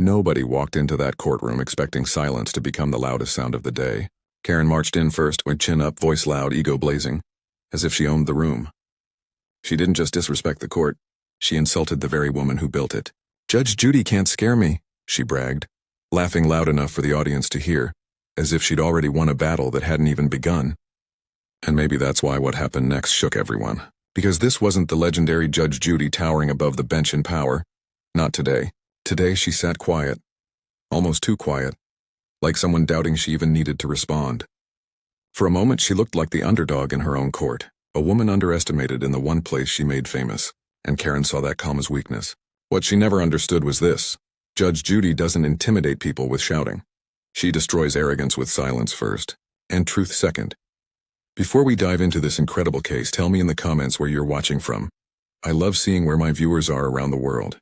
Nobody walked into that courtroom expecting silence to become the loudest sound of the day. Karen marched in first, with chin up, voice loud, ego blazing, as if she owned the room. She didn't just disrespect the court, she insulted the very woman who built it. "Judge Judy can't scare me," she bragged, laughing loud enough for the audience to hear, as if she'd already won a battle that hadn't even begun. And maybe that's why what happened next shook everyone. Because this wasn't the legendary Judge Judy towering above the bench in power. Not today. Today she sat quiet. Almost too quiet. Like someone doubting she even needed to respond. For a moment she looked like the underdog in her own court, a woman underestimated in the one place she made famous, and Karen saw that calm as weakness. What she never understood was this: Judge Judy doesn't intimidate people with shouting. She destroys arrogance with silence first, and truth second. Before we dive into this incredible case, tell me in the comments where you're watching from. I love seeing where my viewers are around the world.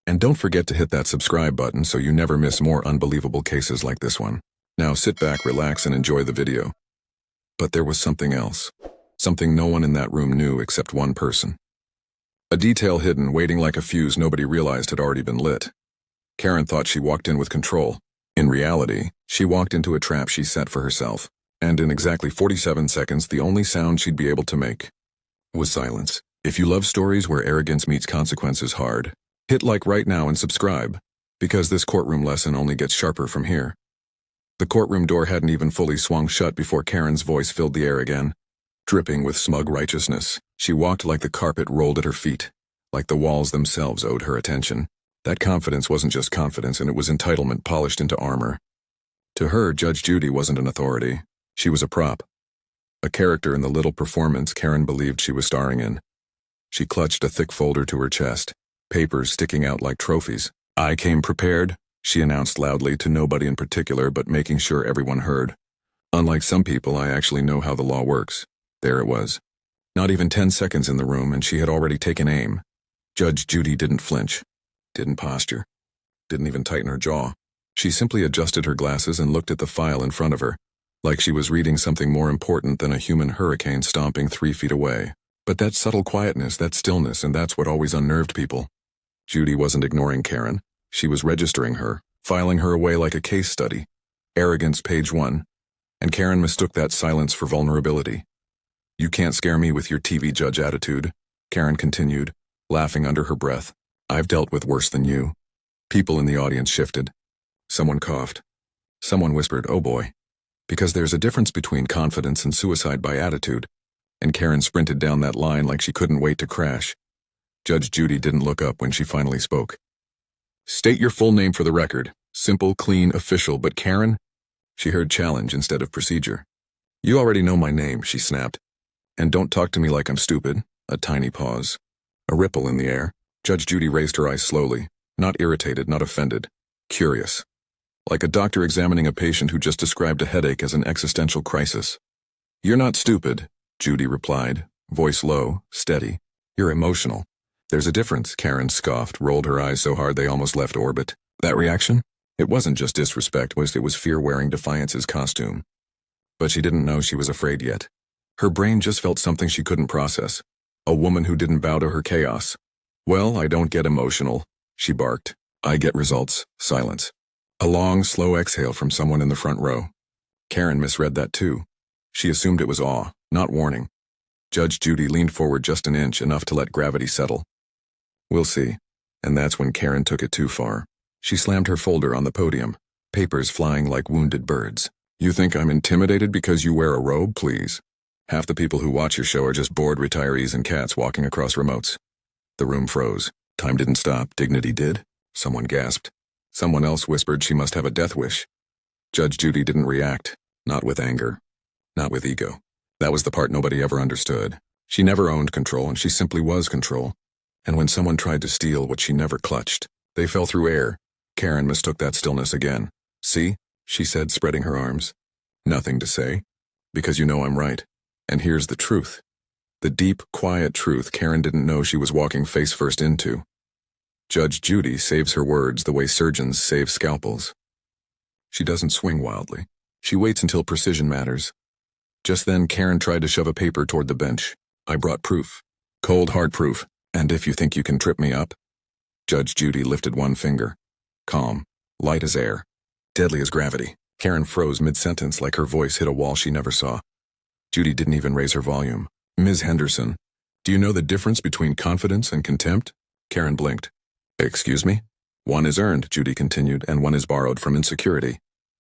And don't forget to hit that subscribe button so you never miss more unbelievable cases like this one. Now sit back, relax, and enjoy the video. But there was something else. Something no one in that room knew except one person. A detail hidden, waiting like a fuse nobody realized had already been lit. Karen thought she walked in with control. In reality, she walked into a trap she set for herself. And in exactly 47 seconds, the only sound she'd be able to make was silence. If you love stories where arrogance meets consequences hard, hit like right now and subscribe, because this courtroom lesson only gets sharper from here. The courtroom door hadn't even fully swung shut before Karen's voice filled the air again. Dripping with smug righteousness, she walked like the carpet rolled at her feet, like the walls themselves owed her attention. That confidence wasn't just confidence, and it was entitlement polished into armor. To her, Judge Judy wasn't an authority. She was a prop. A character in the little performance Karen believed she was starring in. She clutched a thick folder to her chest, papers sticking out like trophies. "I came prepared," she announced loudly to nobody in particular, but making sure everyone heard. "Unlike some people, I actually know how the law works." There it was. Not even 10 seconds in the room, and she had already taken aim. Judge Judy didn't flinch, didn't posture, didn't even tighten her jaw. She simply adjusted her glasses and looked at the file in front of her, like she was reading something more important than a human hurricane stomping 3 feet away. But that subtle quietness, that stillness, and that's what always unnerved people. Judy wasn't ignoring Karen. She was registering her, filing her away like a case study. Arrogance, page 1. And Karen mistook that silence for vulnerability. "You can't scare me with your TV judge attitude," Karen continued, laughing under her breath. "I've dealt with worse than you." People in the audience shifted. Someone coughed. Someone whispered, "Oh boy." Because there's a difference between confidence and suicide by attitude. And Karen sprinted down that line like she couldn't wait to crash. Judge Judy didn't look up when she finally spoke. "State your full name for the record." Simple, clean, official, but Karen? She heard challenge instead of procedure. "You already know my name," she snapped. "And don't talk to me like I'm stupid." A tiny pause. A ripple in the air. Judge Judy raised her eyes slowly, not irritated, not offended. Curious. Like a doctor examining a patient who just described a headache as an existential crisis. "You're not stupid," Judy replied, voice low, steady. "You're emotional." "There's a difference," Karen scoffed, rolled her eyes so hard they almost left orbit. That reaction? It wasn't just disrespect, it was fear wearing Defiance's costume. But she didn't know she was afraid yet. Her brain just felt something she couldn't process. A woman who didn't bow to her chaos. "Well, I don't get emotional," she barked. "I get results." Silence. A long, slow exhale from someone in the front row. Karen misread that too. She assumed it was awe, not warning. Judge Judy leaned forward just an inch, enough to let gravity settle. "We'll see." And that's when Karen took it too far. She slammed her folder on the podium, papers flying like wounded birds. "You think I'm intimidated because you wear a robe, please? Half the people who watch your show are just bored retirees and cats walking across remotes." The room froze. Time didn't stop. Dignity did. Someone gasped. Someone else whispered she must have a death wish. Judge Judy didn't react. Not with anger. Not with ego. That was the part nobody ever understood. She never owned control, and she simply was control. And when someone tried to steal what she never clutched, they fell through air. Karen mistook that stillness again. "See?" she said, spreading her arms. "Nothing to say. Because you know I'm right. And here's the truth. The deep, quiet truth Karen didn't know she was walking face first into. Judge Judy saves her words the way surgeons save scalpels. She doesn't swing wildly. She waits until precision matters. Just then, Karen tried to shove a paper toward the bench. "I brought proof. Cold, hard proof. And if you think you can trip me up." Judge Judy lifted one finger. calm, light as air, deadly as gravity. Karen froze mid-sentence like her voice hit a wall she never saw. Judy didn't even raise her volume. Ms. Henderson, do you know the difference between confidence and contempt? Karen blinked. Excuse me? One is earned, Judy continued, and one is borrowed from insecurity.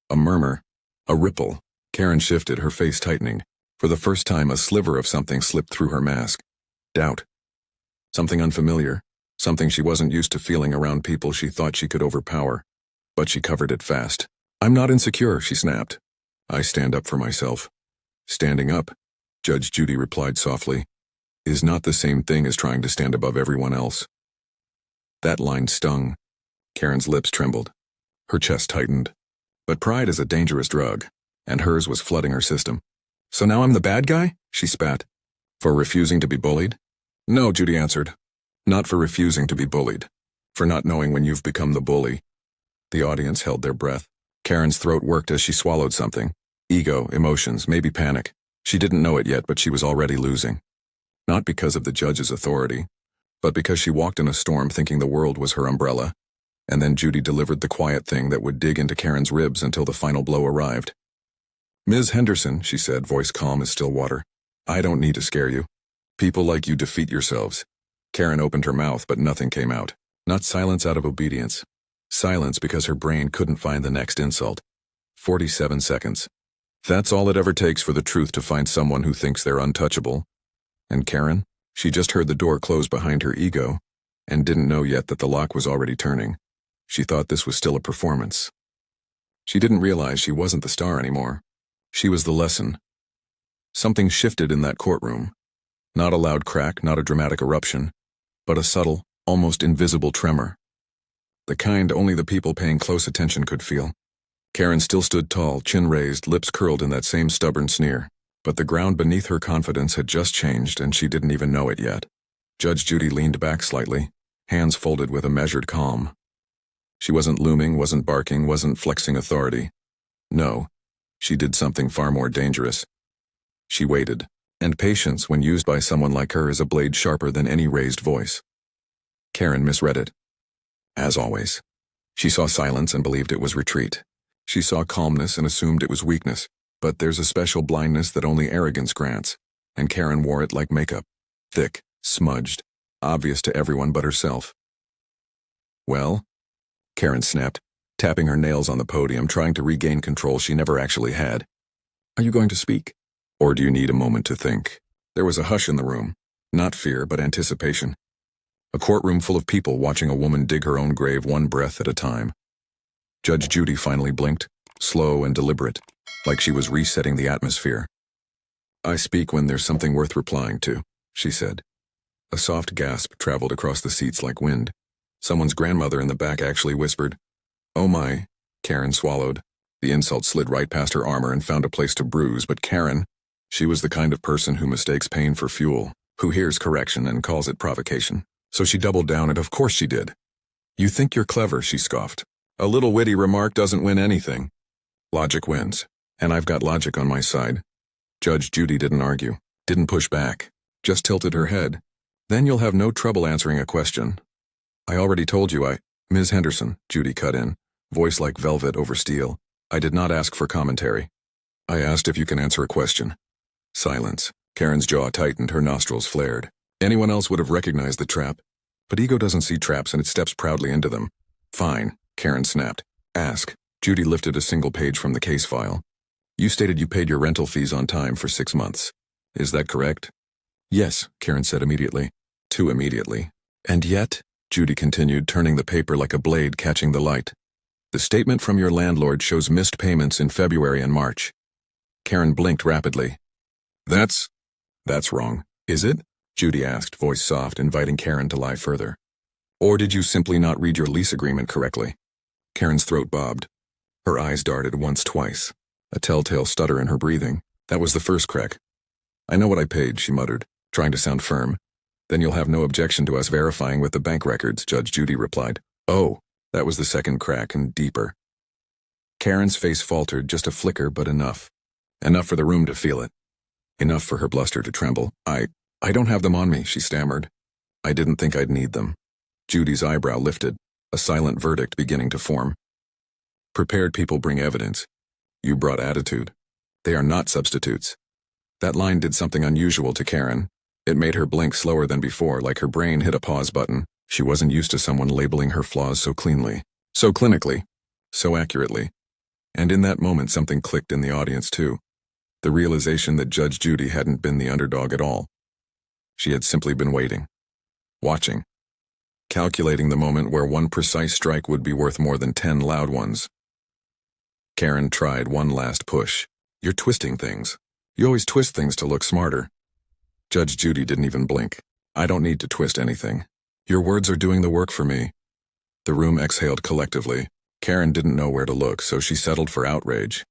A murmur. A ripple. Karen shifted, her face tightening. For the first time, a sliver of something slipped through her mask. Doubt. Something unfamiliar. Something she wasn't used to feeling around people she thought she could overpower. But she covered it fast. I'm not insecure, she snapped. I stand up for myself. Standing up, Judge Judy replied softly, is not the same thing as trying to stand above everyone else. That line stung. Karen's lips trembled. Her chest tightened. But pride is a dangerous drug, and hers was flooding her system. So now I'm the bad guy? She spat. For refusing to be bullied? No, Judy answered. Not for refusing to be bullied. For not knowing when you've become the bully. The audience held their breath. Karen's throat worked as she swallowed something. Ego, emotions, maybe panic. She didn't know it yet, but she was already losing. Not because of the judge's authority, but because she walked in a storm thinking the world was her umbrella. And then Judy delivered the quiet thing that would dig into Karen's ribs until the final blow arrived. Ms. Henderson, she said, voice calm as still water. I don't need to scare you. People like you defeat yourselves. Karen opened her mouth, but nothing came out. Not silence out of obedience. Silence because her brain couldn't find the next insult. 47 seconds. That's all it ever takes for the truth to find someone who thinks they're untouchable. And Karen? She just heard the door close behind her ego, and didn't know yet that the lock was already turning. She thought this was still a performance. She didn't realize she wasn't the star anymore. She was the lesson. Something shifted in that courtroom. Not a loud crack, not a dramatic eruption, but a subtle, almost invisible tremor. The kind only the people paying close attention could feel. Karen still stood tall, chin raised, lips curled in that same stubborn sneer. But the ground beneath her confidence had just changed, and she didn't even know it yet. Judge Judy leaned back slightly, hands folded with a measured calm. She wasn't looming, wasn't barking, wasn't flexing authority. No, she did something far more dangerous. She waited, and patience, when used by someone like her, is a blade sharper than any raised voice. Karen misread it. As always. She saw silence and believed it was retreat. She saw calmness and assumed it was weakness. But there's a special blindness that only arrogance grants, and Karen wore it like makeup. Thick, smudged, obvious to everyone but herself. Well? Karen snapped, tapping her nails on the podium, trying to regain control she never actually had. Are you going to speak? Or do you need a moment to think? There was a hush in the room. Not fear, but anticipation. A courtroom full of people watching a woman dig her own grave one breath at a time. Judge Judy finally blinked, slow and deliberate, like she was resetting the atmosphere. I speak when there's something worth replying to, she said. A soft gasp traveled across the seats like wind. Someone's grandmother in the back actually whispered, "Oh my." Karen swallowed. The insult slid right past her armor and found a place to bruise, but Karen, she was the kind of person who mistakes pain for fuel, who hears correction and calls it provocation. So she doubled down, and of course she did. You think you're clever, she scoffed. A little witty remark doesn't win anything. Logic wins, and I've got logic on my side. Judge Judy didn't argue, didn't push back, just tilted her head. Then you'll have no trouble answering a question. I already told you Ms. Henderson, Judy cut in, voice like velvet over steel. I did not ask for commentary. I asked if you can answer a question. Silence. Karen's jaw tightened, her nostrils flared. Anyone else would have recognized the trap, but ego doesn't see traps and it steps proudly into them. Fine, Karen snapped. Ask. Judy lifted a single page from the case file. You stated you paid your rental fees on time for 6 months. Is that correct? Yes, Karen said immediately. Too immediately. And yet, Judy continued, turning the paper like a blade catching the light. The statement from your landlord shows missed payments in February and March. Karen blinked rapidly. That's wrong, is it? Judy asked, voice soft, inviting Karen to lie further. Or did you simply not read your lease agreement correctly? Karen's throat bobbed. Her eyes darted once, twice. A telltale stutter in her breathing. That was the first crack. I know what I paid, she muttered, trying to sound firm. Then you'll have no objection to us verifying with the bank records, Judge Judy replied. Oh, that was the second crack, and deeper. Karen's face faltered, just a flicker, but enough. Enough for the room to feel it. Enough for her bluster to tremble. I don't have them on me, she stammered. I didn't think I'd need them. Judy's eyebrow lifted. a silent verdict beginning to form. Prepared people bring evidence. You brought attitude. They are not substitutes. That line did something unusual to Karen. It made her blink slower than before, like her brain hit a pause button. She wasn't used to someone labeling her flaws so cleanly, so clinically, so accurately. And in that moment something clicked in the audience too. The realization that Judge Judy hadn't been the underdog at all. She had simply been waiting. Watching. Calculating the moment where one precise strike would be worth more than 10 loud ones. Karen tried one last push. You're twisting things. You always twist things to look smarter. Judge Judy didn't even blink. I don't need to twist anything. Your words are doing the work for me. The room exhaled collectively. Karen didn't know where to look, so she settled for outrage,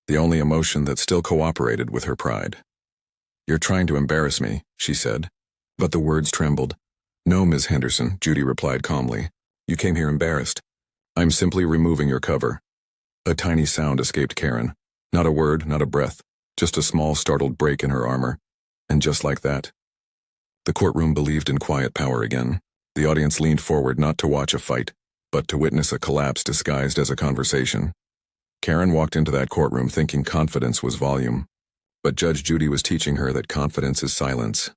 the only emotion that still cooperated with her pride. You're trying to embarrass me, she said. But the words trembled. No, Ms. Henderson, Judy replied calmly. You came here embarrassed. I'm simply removing your cover. A tiny sound escaped Karen. Not a word, not a breath, just a small startled break in her armor. And just like that, the courtroom believed in quiet power again. The audience leaned forward not to watch a fight, but to witness a collapse disguised as a conversation. Karen walked into that courtroom thinking confidence was volume. But Judge Judy was teaching her that confidence is silence.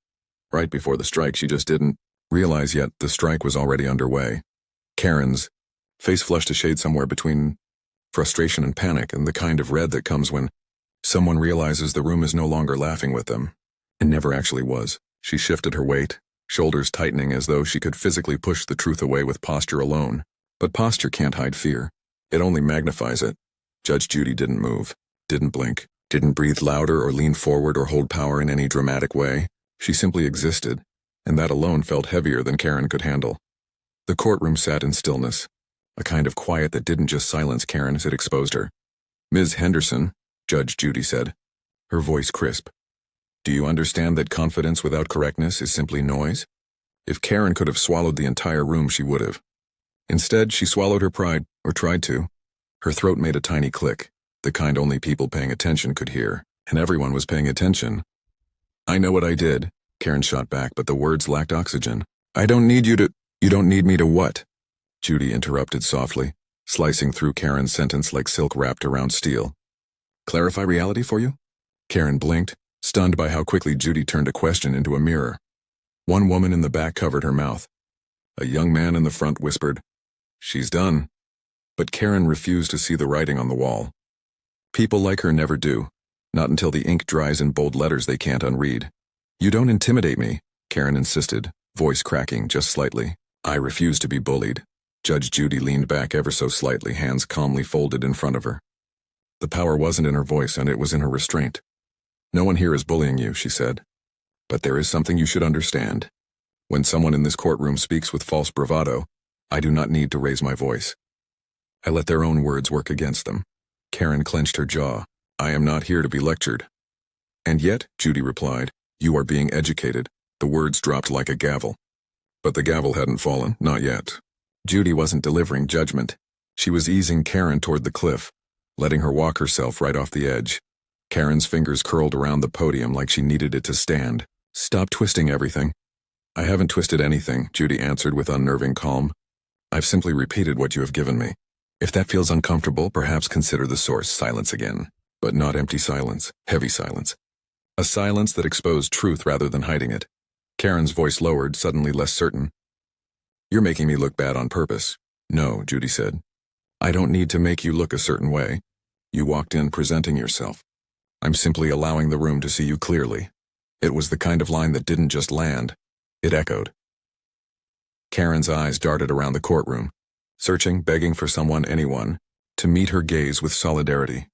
Right before the strike, she just didn't realize yet the strike was already underway. Karen's face flushed a shade somewhere between frustration and panic, and the kind of red that comes when someone realizes the room is no longer laughing with them. It never actually was. She shifted her weight, shoulders tightening as though she could physically push the truth away with posture alone. But posture can't hide fear. It only magnifies it. Judge Judy didn't move, didn't blink, didn't breathe louder or lean forward or hold power in any dramatic way. She simply existed, and that alone felt heavier than Karen could handle. The courtroom sat in stillness, a kind of quiet that didn't just silence Karen as it exposed her. Ms. Henderson, Judge Judy said, her voice crisp. Do you understand that confidence without correctness is simply noise? If Karen could have swallowed the entire room, she would have. Instead, she swallowed her pride, or tried to. Her throat made a tiny click, the kind only people paying attention could hear, and everyone was paying attention. I know what I did, Karen shot back, but the words lacked oxygen. I don't need you to— You don't need me to what? Judy interrupted softly, slicing through Karen's sentence like silk wrapped around steel. Clarify reality for you? Karen blinked, stunned by how quickly Judy turned a question into a mirror. One woman in the back covered her mouth. A young man in the front whispered, She's done. But Karen refused to see the writing on the wall. People like her never do, not until the ink dries in bold letters they can't unread. You don't intimidate me, Karen insisted, voice cracking just slightly. I refuse to be bullied. Judge Judy leaned back ever so slightly, hands calmly folded in front of her. The power wasn't in her voice, and it was in her restraint. No one here is bullying you, she said. But there is something you should understand. When someone in this courtroom speaks with false bravado, I do not need to raise my voice. I let their own words work against them. Karen clenched her jaw. I am not here to be lectured. And yet, Judy replied, you are being educated. The words dropped like a gavel. But the gavel hadn't fallen, not yet. Judy wasn't delivering judgment. She was easing Karen toward the cliff, letting her walk herself right off the edge. Karen's fingers curled around the podium like she needed it to stand. Stop twisting everything. I haven't twisted anything, Judy answered with unnerving calm. I've simply repeated what you have given me. If that feels uncomfortable, perhaps consider the source, silence again. But not empty silence, heavy silence. A silence that exposed truth rather than hiding it. Karen's voice lowered, suddenly less certain. You're making me look bad on purpose. No, Judy said. I don't need to make you look a certain way. You walked in presenting yourself. I'm simply allowing the room to see you clearly. It was the kind of line that didn't just land. It echoed. Karen's eyes darted around the courtroom, searching, begging for someone, anyone, to meet her gaze with solidarity.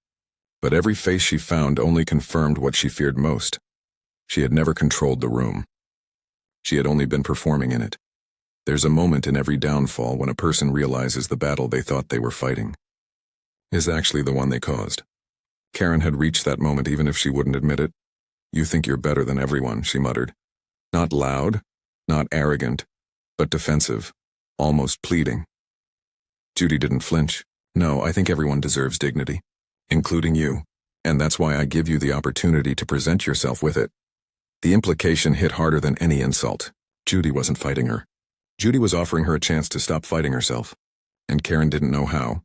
But every face she found only confirmed what she feared most. She had never controlled the room. She had only been performing in it. There's a moment in every downfall when a person realizes the battle they thought they were fighting is actually the one they caused. Karen had reached that moment even if she wouldn't admit it. You think you're better than everyone, she muttered. Not loud, not arrogant, but defensive, almost pleading. Judy didn't flinch. No, I think everyone deserves dignity, including you, and that's why I give you the opportunity to present yourself with it. The implication hit harder than any insult. Judy wasn't fighting her. Judy was offering her a chance to stop fighting herself. and Karen didn't know how.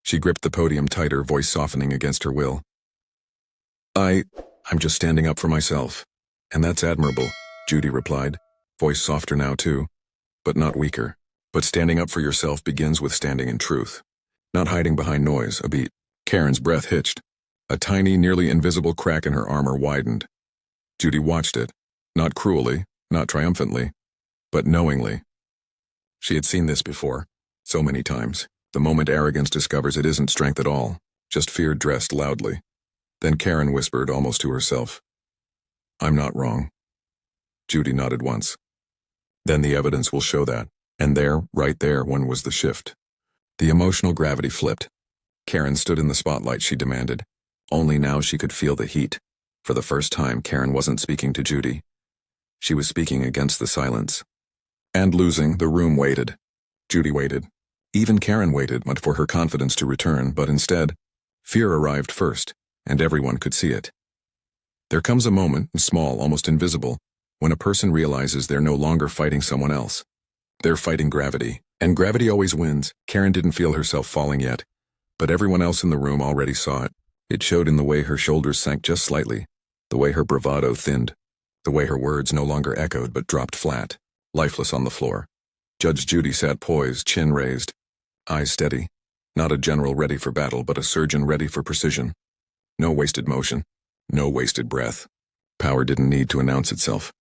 She gripped the podium tighter, voice softening against her will. I'm just standing up for myself. And that's admirable, Judy replied, voice softer now too, but not weaker. But standing up for yourself begins with standing in truth, not hiding behind noise, a beat. Karen's breath hitched. A tiny, nearly invisible crack in her armor widened. Judy watched it, not cruelly, not triumphantly, but knowingly. She had seen this before, so many times. The moment arrogance discovers it isn't strength at all, just fear dressed loudly. Then Karen whispered, almost to herself, "I'm not wrong." Judy nodded once. "Then the evidence will show that." And there, right there, one was the shift. The emotional gravity flipped. Karen stood in the spotlight, she demanded. Only now she could feel the heat. For the first time, Karen wasn't speaking to Judy. She was speaking against the silence. And losing, the room waited. Judy waited. Even Karen waited, but for her confidence to return, but instead, fear arrived first, and everyone could see it. There comes a moment, small, almost invisible, when a person realizes they're no longer fighting someone else. They're fighting gravity, and gravity always wins. Karen didn't feel herself falling yet, but everyone else in the room already saw it. It showed in the way her shoulders sank just slightly, the way her bravado thinned, the way her words no longer echoed but dropped flat, lifeless on the floor. Judge Judy sat poised, chin raised, eyes steady. Not a general ready for battle, but a surgeon ready for precision. No wasted motion, no wasted breath. Power didn't need to announce itself.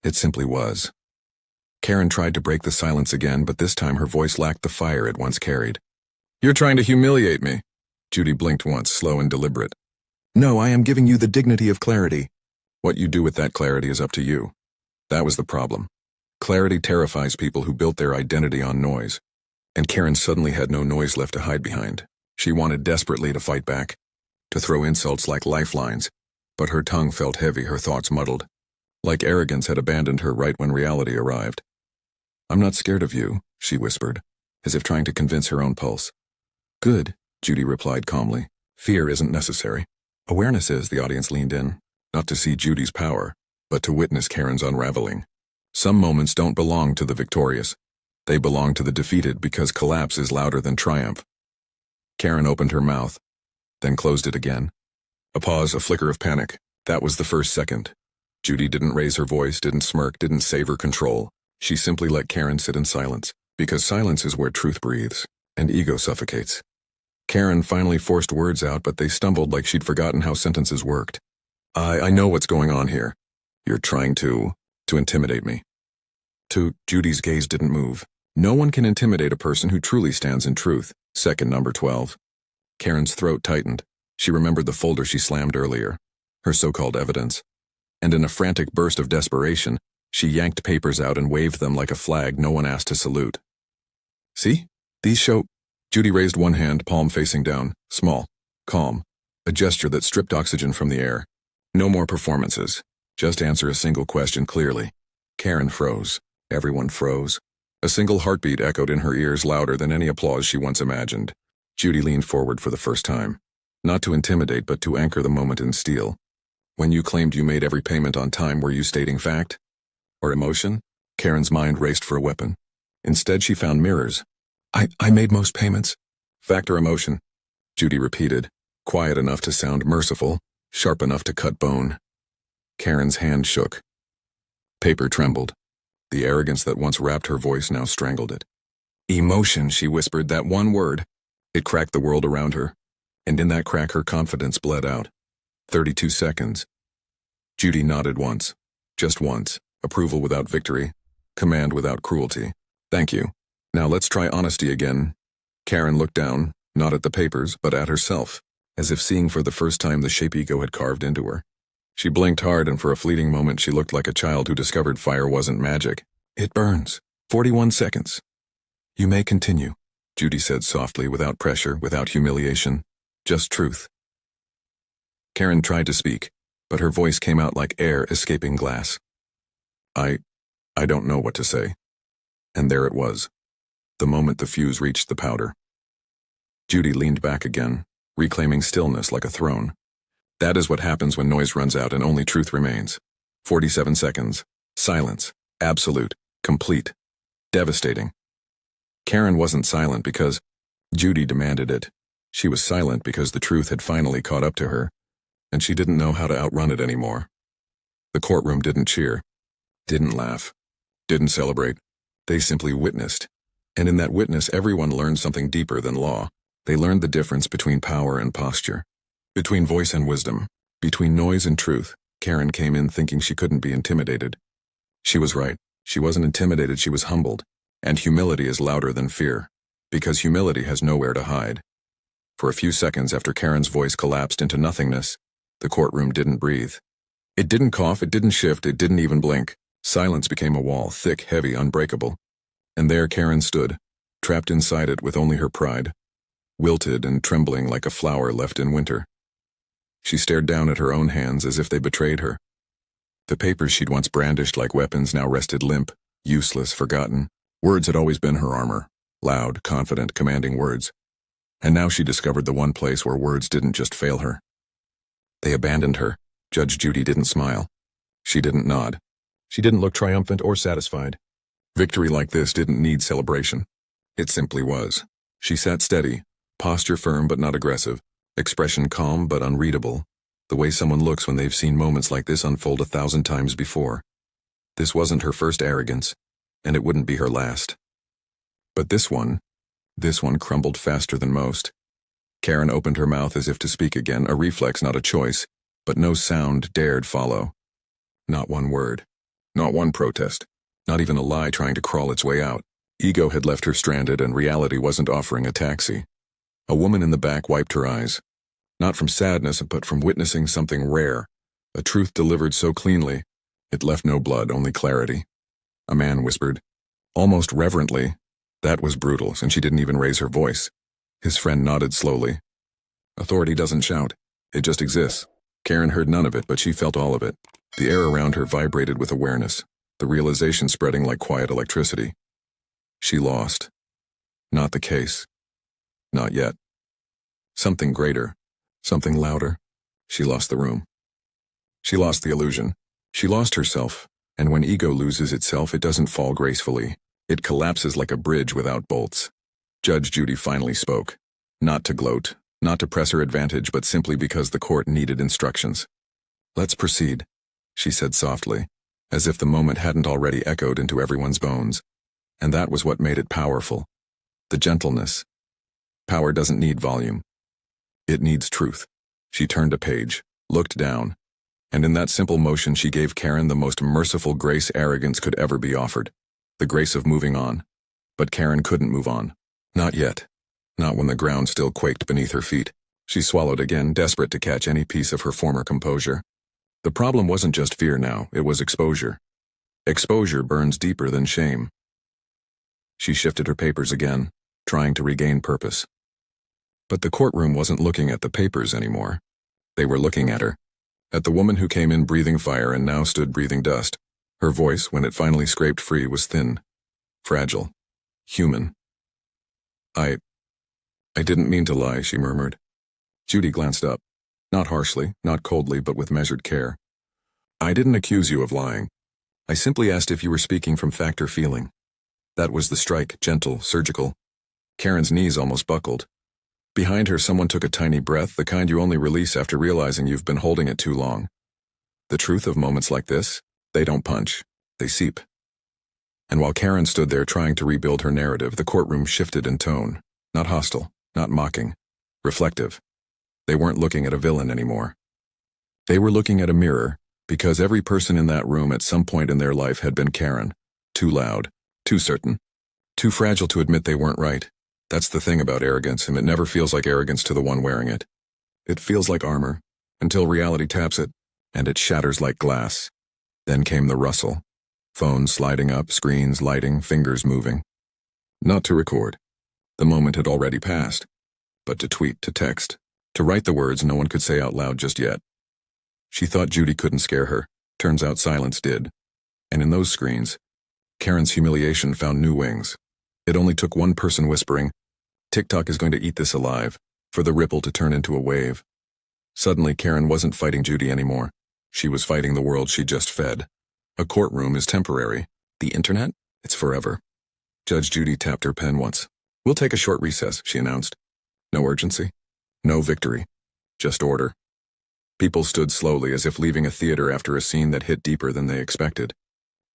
It simply was. Karen tried to break the silence again, but this time her voice lacked the fire it once carried. "You're trying to humiliate me." Judy blinked once, slow and deliberate. "No, I am giving you the dignity of clarity." "What you do with that clarity is up to you." That was the problem. Clarity terrifies people who built their identity on noise. And Karen suddenly had no noise left to hide behind. She wanted desperately to fight back, to throw insults like lifelines, but her tongue felt heavy, her thoughts muddled. Like arrogance had abandoned her right when reality arrived. "I'm not scared of you," she whispered, as if trying to convince her own pulse. "Good," Judy replied calmly. "Fear isn't necessary. Awareness is." The audience leaned in, not to see Judy's power, but to witness Karen's unraveling. Some moments don't belong to the victorious. They belong to the defeated because collapse is louder than triumph. Karen opened her mouth, then closed it again. A pause, a flicker of panic. That was the first second. Judy didn't raise her voice, didn't smirk, didn't savor control. She simply let Karen sit in silence, because silence is where truth breathes, and ego suffocates. Karen finally forced words out, but they stumbled like she'd forgotten how sentences worked. I know what's going on here. You're trying to intimidate me." Judy's gaze didn't move. No one can intimidate a person who truly stands in truth. Second number 12. Karen's throat tightened. She remembered the folder she slammed earlier, her so-called evidence. And in a frantic burst of desperation, she yanked papers out and waved them like a flag no one asked to salute. "See? These show—" Judy raised one hand, palm facing down, small, calm, a gesture that stripped oxygen from the air. "No more performances. Just answer a single question clearly." Karen froze. Everyone froze. A single heartbeat echoed in her ears louder than any applause she once imagined. Judy leaned forward for the first time. Not to intimidate, but to anchor the moment in steel. "When you claimed you made every payment on time, were you stating fact? Or emotion?" Karen's mind raced for a weapon. Instead, she found mirrors. I made most payments." "Fact or emotion?" Judy repeated, quiet enough to sound merciful, sharp enough to cut bone. Karen's hand shook. Paper trembled. The arrogance that once wrapped her voice now strangled it. "Emotion," she whispered, that one word. It cracked the world around her, and in that crack her confidence bled out. 32 seconds. Judy nodded once. Just once. Approval without victory. Command without cruelty. "Thank you. Now let's try honesty again." Karen looked down, not at the papers, but at herself, as if seeing for the first time the shape ego had carved into her. She blinked hard, and for a fleeting moment she looked like a child who discovered fire wasn't magic. "It burns. 41 seconds. "You may continue," Judy said softly, without pressure, without humiliation. Just truth. Karen tried to speak, but her voice came out like air escaping glass. I don't know what to say." And there it was. The moment the fuse reached the powder. Judy leaned back again, reclaiming stillness like a throne. That is what happens when noise runs out and only truth remains. 47 seconds. Silence. Absolute. Complete. Devastating. Karen wasn't silent because Judy demanded it. She was silent because the truth had finally caught up to her, and she didn't know how to outrun it anymore. The courtroom didn't cheer, didn't laugh, didn't celebrate. They simply witnessed. And in that witness, everyone learned something deeper than law. They learned the difference between power and posture, between voice and wisdom, between noise and truth. Karen came in thinking she couldn't be intimidated. She was right. She wasn't intimidated, she was humbled. And humility is louder than fear, because humility has nowhere to hide. For a few seconds after Karen's voice collapsed into nothingness, the courtroom didn't breathe. It didn't cough, it didn't shift, it didn't even blink. Silence became a wall, thick, heavy, unbreakable. And there Karen stood, trapped inside it with only her pride, wilted and trembling like a flower left in winter. She stared down at her own hands as if they betrayed her. The papers she'd once brandished like weapons now rested limp, useless, forgotten. Words had always been her armor, loud, confident, commanding words. And now she discovered the one place where words didn't just fail her. They abandoned her. Judge Judy didn't smile. She didn't nod. She didn't look triumphant or satisfied. Victory like this didn't need celebration. It simply was. She sat steady, posture firm but not aggressive, expression calm but unreadable, the way someone looks when they've seen moments like this unfold 1,000 times before. This wasn't her first arrogance, and it wouldn't be her last. But this one crumbled faster than most. Karen opened her mouth as if to speak again, a reflex, not a choice, but no sound dared follow. Not one word. Not one protest. Not even a lie trying to crawl its way out. Ego had left her stranded, and reality wasn't offering a taxi. A woman in the back wiped her eyes. Not from sadness, but from witnessing something rare. A truth delivered so cleanly, it left no blood, only clarity. A man whispered, almost reverently, "That was brutal," and she didn't even raise her voice. His friend nodded slowly. Authority doesn't shout. It just exists. Karen heard none of it, but she felt all of it. The air around her vibrated with awareness, the realization spreading like quiet electricity. She lost. Not the case. Not yet. Something greater. Something louder. She lost the room. She lost the illusion. She lost herself, and when ego loses itself, it doesn't fall gracefully. It collapses like a bridge without bolts. Judge Judy finally spoke. Not to gloat, not to press her advantage, but simply because the court needed instructions. "Let's proceed," she said softly, as if the moment hadn't already echoed into everyone's bones. And that was what made it powerful. The gentleness. Power doesn't need volume. It needs truth. She turned a page, looked down, and in that simple motion she gave Karen the most merciful grace arrogance could ever be offered. The grace of moving on. But Karen couldn't move on. Not yet. Not when the ground still quaked beneath her feet. She swallowed again, desperate to catch any piece of her former composure. The problem wasn't just fear now, it was exposure. Exposure burns deeper than shame. She shifted her papers again, trying to regain purpose. But the courtroom wasn't looking at the papers anymore. They were looking at her. At the woman who came in breathing fire and now stood breathing dust. Her voice, when it finally scraped free, was thin, fragile, human. I didn't mean to lie," she murmured. Judy glanced up. Not harshly, not coldly, but with measured care. "I didn't accuse you of lying. I simply asked if you were speaking from fact or feeling." That was the strike, gentle, surgical. Karen's knees almost buckled. Behind her, someone took a tiny breath, the kind you only release after realizing you've been holding it too long. The truth of moments like this, they don't punch, they seep. And while Karen stood there trying to rebuild her narrative, the courtroom shifted in tone. Not hostile, not mocking, reflective. They weren't looking at a villain anymore. They were looking at a mirror, because every person in that room at some point in their life had been Karen. Too loud, too certain, too fragile to admit they weren't right. That's the thing about arrogance, and it never feels like arrogance to the one wearing it. It feels like armor, until reality taps it, and it shatters like glass. Then came the rustle. Phones sliding up, screens lighting, fingers moving. Not to record. The moment had already passed. But to tweet, to text, to write the words no one could say out loud just yet. She thought Judy couldn't scare her. Turns out silence did. And in those screens, Karen's humiliation found new wings. It only took one person whispering, "TikTok is going to eat this alive," for the ripple to turn into a wave. Suddenly, Karen wasn't fighting Judy anymore. She was fighting the world she just fed. A courtroom is temporary. The internet? It's forever. Judge Judy tapped her pen once. We'll take a short recess, she announced. No urgency. No victory. Just order. People stood slowly as if leaving a theater after a scene that hit deeper than they expected.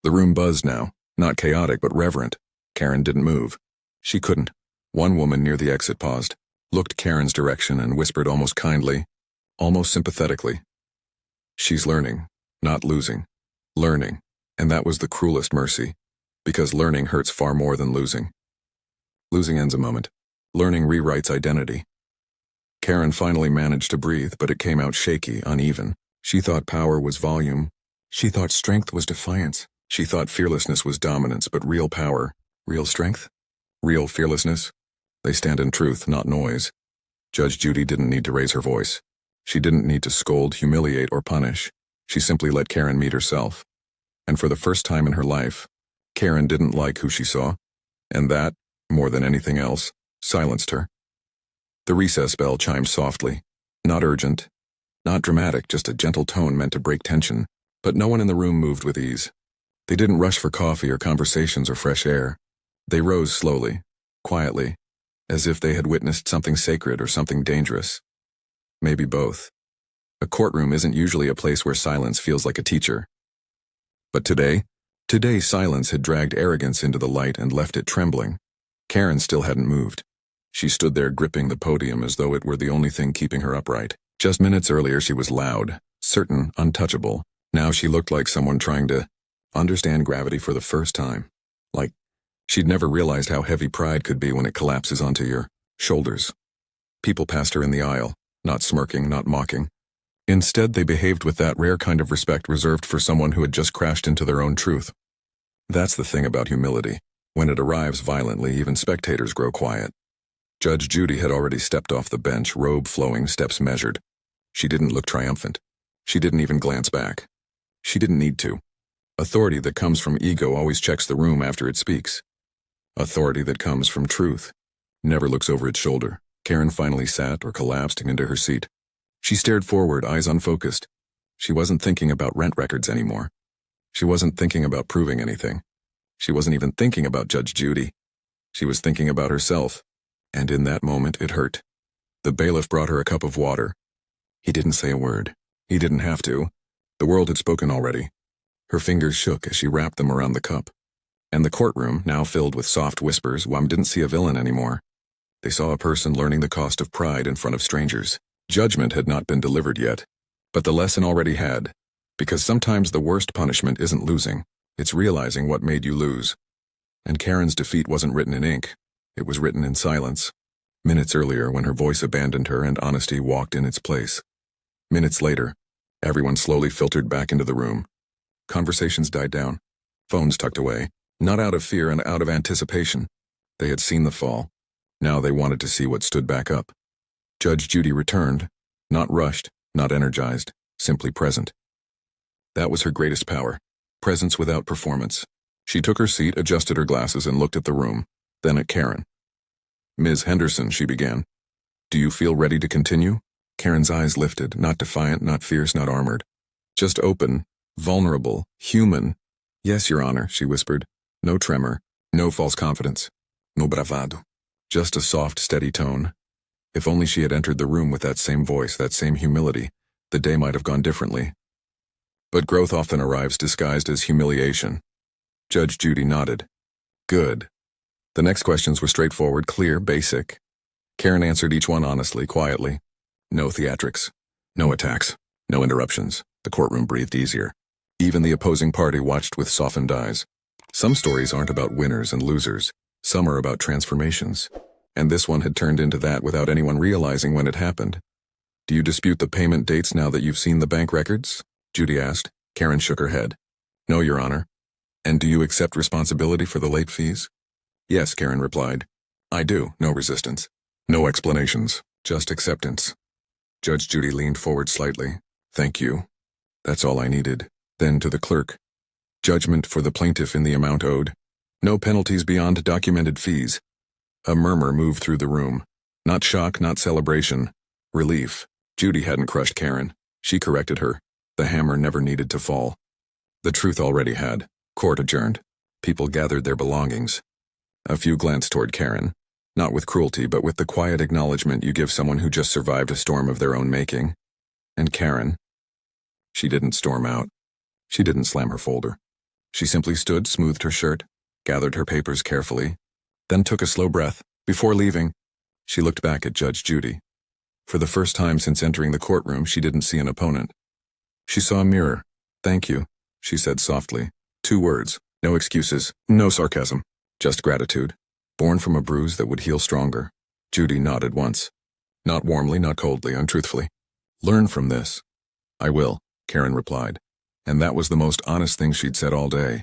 The room buzzed now, not chaotic but reverent. Karen didn't move. She couldn't. One woman near the exit paused, looked Karen's direction and whispered almost kindly, almost sympathetically. She's learning, not losing. Learning, and that was the cruelest mercy, because learning hurts far more than losing. Losing ends a moment. Learning rewrites identity. Karen finally managed to breathe, but it came out shaky, uneven. She thought power was volume. She thought strength was defiance. She thought fearlessness was dominance, but real power, real strength, real fearlessness, they stand in truth, not noise. Judge Judy didn't need to raise her voice. She didn't need to scold, humiliate, or punish. She simply let Karen meet herself. And for the first time in her life, Karen didn't like who she saw, and that, more than anything else, silenced her. The recess bell chimed softly, not urgent, not dramatic, just a gentle tone meant to break tension, but no one in the room moved with ease. They didn't rush for coffee or conversations or fresh air. They rose slowly, quietly, as if they had witnessed something sacred or something dangerous. Maybe both. A courtroom isn't usually a place where silence feels like a teacher. But today silence had dragged arrogance into the light and left it trembling. Karen still hadn't moved. She stood there gripping the podium as though it were the only thing keeping her upright. Just minutes earlier she was loud, certain, untouchable. Now she looked like someone trying to understand gravity for the first time. Like she'd never realized how heavy pride could be when it collapses onto your shoulders. People passed her in the aisle, not smirking, not mocking. Instead, they behaved with that rare kind of respect reserved for someone who had just crashed into their own truth. That's the thing about humility. When it arrives violently, even spectators grow quiet. Judge Judy had already stepped off the bench, robe flowing, steps measured. She didn't look triumphant. She didn't even glance back. She didn't need to. Authority that comes from ego always checks the room after it speaks. Authority that comes from truth never looks over its shoulder. Karen finally sat or collapsed into her seat. She stared forward, eyes unfocused. She wasn't thinking about rent records anymore. She wasn't thinking about proving anything. She wasn't even thinking about Judge Judy. She was thinking about herself. And in that moment, it hurt. The bailiff brought her a cup of water. He didn't say a word. He didn't have to. The world had spoken already. Her fingers shook as she wrapped them around the cup. And the courtroom, now filled with soft whispers, didn't see a villain anymore. They saw a person learning the cost of pride in front of strangers. Judgment had not been delivered yet, but the lesson already had. Because sometimes the worst punishment isn't losing. It's realizing what made you lose. And Karen's defeat wasn't written in ink. It was written in silence. Minutes earlier, when her voice abandoned her and honesty walked in its place. Minutes later, everyone slowly filtered back into the room. Conversations died down. Phones tucked away, not out of fear and out of anticipation. They had seen the fall. Now they wanted to see what stood back up. Judge Judy returned, not rushed, not energized, simply present. That was her greatest power, presence without performance. She took her seat, adjusted her glasses, and looked at the room, then at Karen. "Ms. Henderson," she began. "Do you feel ready to continue?" Karen's eyes lifted, not defiant, not fierce, not armored. Just open, vulnerable, human. "Yes, Your Honor," she whispered. No tremor, no false confidence, no bravado. Just a soft, steady tone. If only she had entered the room with that same voice, that same humility, the day might have gone differently. But growth often arrives disguised as humiliation. Judge Judy nodded. Good. The next questions were straightforward, clear, basic. Karen answered each one honestly, quietly. No theatrics. No attacks. No interruptions. The courtroom breathed easier. Even the opposing party watched with softened eyes. Some stories aren't about winners and losers. Some are about transformations. And this one had turned into that without anyone realizing when it happened. "Do you dispute the payment dates now that you've seen the bank records?" Judy asked. Karen shook her head. "No, Your Honor." "And do you accept responsibility for the late fees?" "Yes," Karen replied. "I do." No resistance. No explanations. Just acceptance. Judge Judy leaned forward slightly. "Thank you. That's all I needed." Then to the clerk. "Judgment for the plaintiff in the amount owed. No penalties beyond documented fees." A murmur moved through the room. Not shock, not celebration. Relief. Judy hadn't crushed Karen. She corrected her. The hammer never needed to fall. The truth already had. Court adjourned. People gathered their belongings. A few glanced toward Karen. Not with cruelty, but with the quiet acknowledgement you give someone who just survived a storm of their own making. And Karen, she didn't storm out. She didn't slam her folder. She simply stood, smoothed her shirt, gathered her papers carefully, then took a slow breath. Before leaving, she looked back at Judge Judy. For the first time since entering the courtroom, she didn't see an opponent. She saw a mirror. "Thank you," she said softly. 2 words, no excuses, no sarcasm, just gratitude, born from a bruise that would heal stronger. Judy nodded once. Not warmly, not coldly, untruthfully. "Learn from this." "I will," Karen replied, and that was the most honest thing she'd said all day.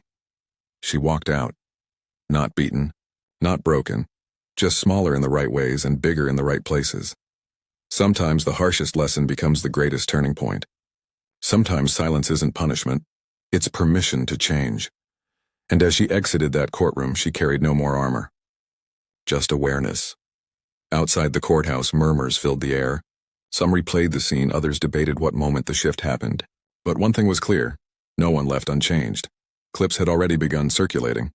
She walked out. Not beaten, not broken, just smaller in the right ways and bigger in the right places. Sometimes the harshest lesson becomes the greatest turning point. Sometimes silence isn't punishment, it's permission to change. And as she exited that courtroom, she carried no more armor. Just awareness. Outside the courthouse, murmurs filled the air. Some replayed the scene, others debated what moment the shift happened. But one thing was clear, no one left unchanged. Clips had already begun circulating.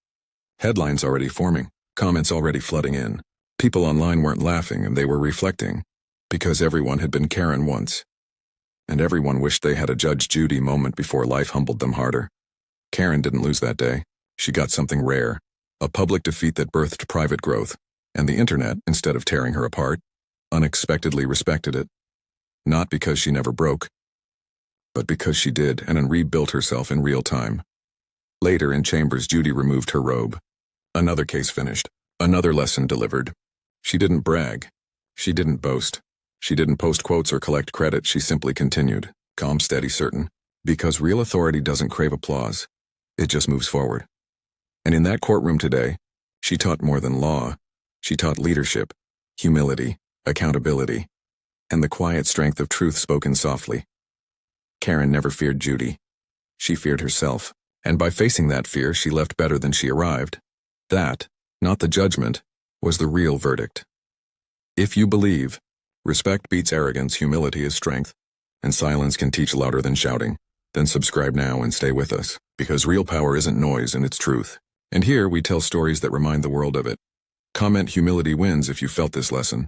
Headlines already forming, comments already flooding in. People online weren't laughing, and they were reflecting. Because everyone had been Karen once. And everyone wished they had a Judge Judy moment before life humbled them harder. Karen didn't lose that day. She got something rare. A public defeat that birthed private growth. And the internet, instead of tearing her apart, unexpectedly respected it. Not because she never broke, but because she did and rebuilt herself in real time. Later in chambers, Judy removed her robe. Another case finished. Another lesson delivered. She didn't brag. She didn't boast. She didn't post quotes or collect credit. She simply continued, calm, steady, certain. Because real authority doesn't crave applause. It just moves forward. And in that courtroom today, she taught more than law. She taught leadership, humility, accountability, and the quiet strength of truth spoken softly. Karen never feared Judy. She feared herself, and by facing that fear, she left better than she arrived. That, not the judgment, was the real verdict. If you believe, respect beats arrogance, humility is strength, and silence can teach louder than shouting, then subscribe now and stay with us, because real power isn't noise and it's truth. And here we tell stories that remind the world of it. Comment humility wins if you felt this lesson,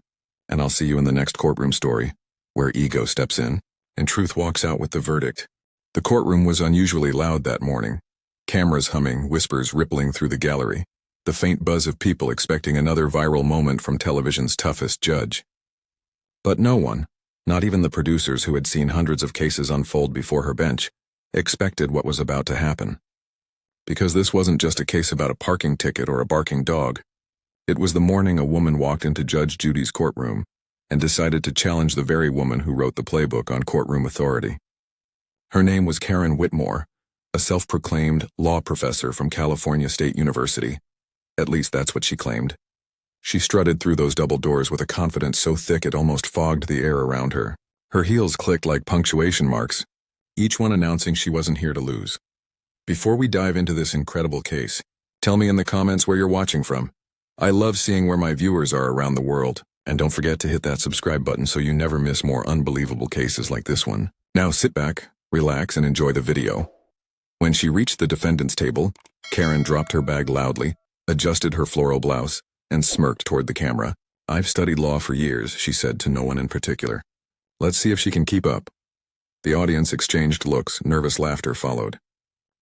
and I'll see you in the next courtroom story, where ego steps in, and truth walks out with the verdict. The courtroom was unusually loud that morning. Cameras humming, whispers rippling through the gallery, the faint buzz of people expecting another viral moment from television's toughest judge. But no one, not even the producers who had seen hundreds of cases unfold before her bench, expected what was about to happen. Because this wasn't just a case about a parking ticket or a barking dog. It was the morning a woman walked into Judge Judy's courtroom and decided to challenge the very woman who wrote the playbook on courtroom authority. Her name was Karen Whitmore, a self-proclaimed law professor from California State University. At least that's what she claimed. She strutted through those double doors with a confidence so thick it almost fogged the air around her. Her heels clicked like punctuation marks, each one announcing she wasn't here to lose. Before we dive into this incredible case, tell me in the comments where you're watching from. I love seeing where my viewers are around the world, and don't forget to hit that subscribe button so you never miss more unbelievable cases like this one. Now sit back, relax, and enjoy the video. When she reached the defendant's table, Karen dropped her bag loudly, adjusted her floral blouse, and smirked toward the camera. "I've studied law for years," she said to no one in particular. "Let's see if she can keep up." The audience exchanged looks, nervous laughter followed.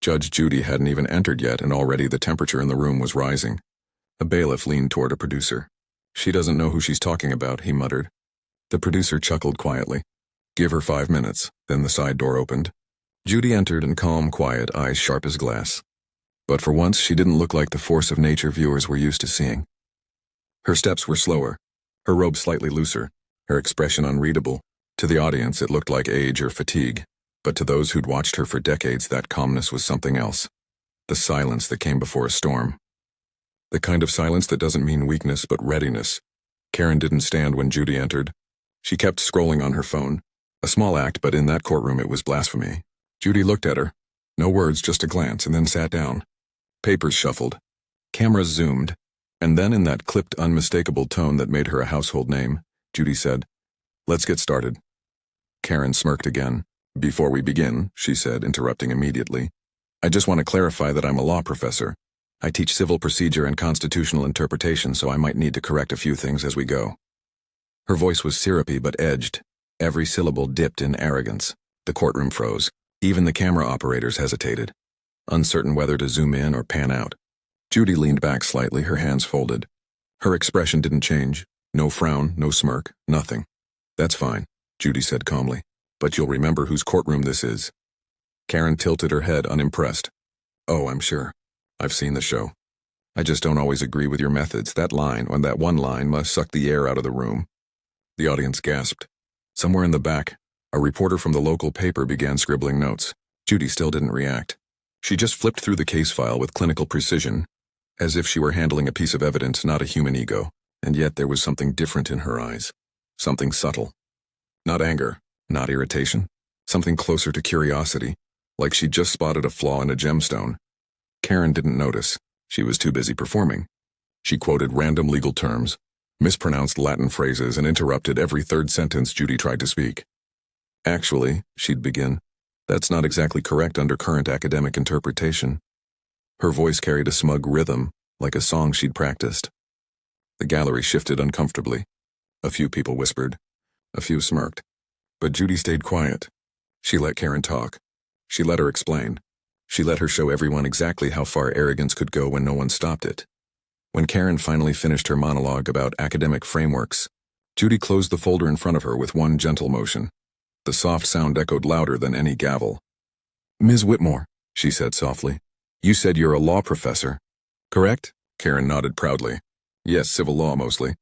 Judge Judy hadn't even entered yet, and already the temperature in the room was rising. A bailiff leaned toward a producer. "She doesn't know who she's talking about," he muttered. The producer chuckled quietly. "Give her 5 minutes." Then the side door opened. Judy entered in calm, quiet, eyes sharp as glass. But for once, she didn't look like the force of nature viewers were used to seeing. Her steps were slower, her robe slightly looser, her expression unreadable. To the audience, it looked like age or fatigue, but to those who'd watched her for decades, that calmness was something else. The silence that came before a storm. The kind of silence that doesn't mean weakness but readiness. Karen didn't stand when Judy entered. She kept scrolling on her phone. A small act, but in that courtroom it was blasphemy. Judy looked at her. No words, just a glance, and then sat down. Papers shuffled. Cameras zoomed. And then in that clipped, unmistakable tone that made her a household name, Judy said, "Let's get started." Karen smirked again. "Before we begin," she said, interrupting immediately, "I just want to clarify that I'm a law professor. I teach civil procedure and constitutional interpretation, so I might need to correct a few things as we go." Her voice was syrupy but edged. Every syllable dipped in arrogance. The courtroom froze. Even the camera operators hesitated, uncertain whether to zoom in or pan out. Judy leaned back slightly, her hands folded. Her expression didn't change. No frown, no smirk, nothing. "That's fine," Judy said calmly. "But you'll remember whose courtroom this is." Karen tilted her head, unimpressed. "Oh, I'm sure. I've seen the show. I just don't always agree with your methods. That one line must suck the air out of the room." The audience gasped. Somewhere in the back, a reporter from the local paper began scribbling notes. Judy still didn't react. She just flipped through the case file with clinical precision, as if she were handling a piece of evidence, not a human ego. And yet there was something different in her eyes. Something subtle. Not anger, not irritation. Something closer to curiosity, like she'd just spotted a flaw in a gemstone. Karen didn't notice. She was too busy performing. She quoted random legal terms, mispronounced Latin phrases, and interrupted every third sentence Judy tried to speak. "Actually," she'd begin, "that's not exactly correct under current academic interpretation." Her voice carried a smug rhythm, like a song she'd practiced. The gallery shifted uncomfortably. A few people whispered. A few smirked. But Judy stayed quiet. She let Karen talk. She let her explain. She let her show everyone exactly how far arrogance could go when no one stopped it. When Karen finally finished her monologue about academic frameworks, Judy closed the folder in front of her with one gentle motion. The soft sound echoed louder than any gavel. "Ms. Whitmore," she said softly, "you said you're a law professor, correct?" Karen nodded proudly. "Yes, civil law mostly.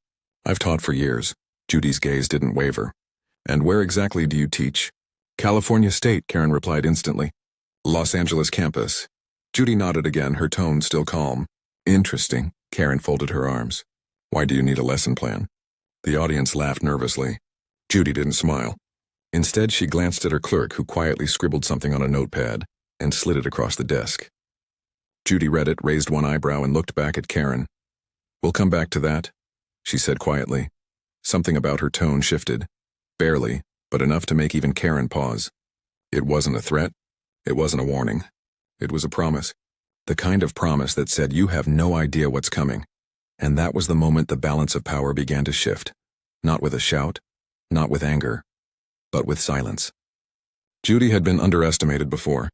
I've taught for years." Judy's gaze didn't waver. "And where exactly do you teach?" "California State," Karen replied instantly. "Los Angeles campus." Judy nodded again, her tone still calm. "Interesting." Karen folded her arms. "Why do you need a lesson plan?" The audience laughed nervously. Judy didn't smile. Instead, she glanced at her clerk, who quietly scribbled something on a notepad and slid it across the desk. Judy read it, raised one eyebrow, and looked back at Karen. "We'll come back to that," she said quietly. Something about her tone shifted. Barely, but enough to make even Karen pause. It wasn't a threat. It wasn't a warning. It was a promise. The kind of promise that said, "You have no idea what's coming." And that was the moment the balance of power began to shift. Not with a shout, not with anger, but with silence. Judy had been underestimated before.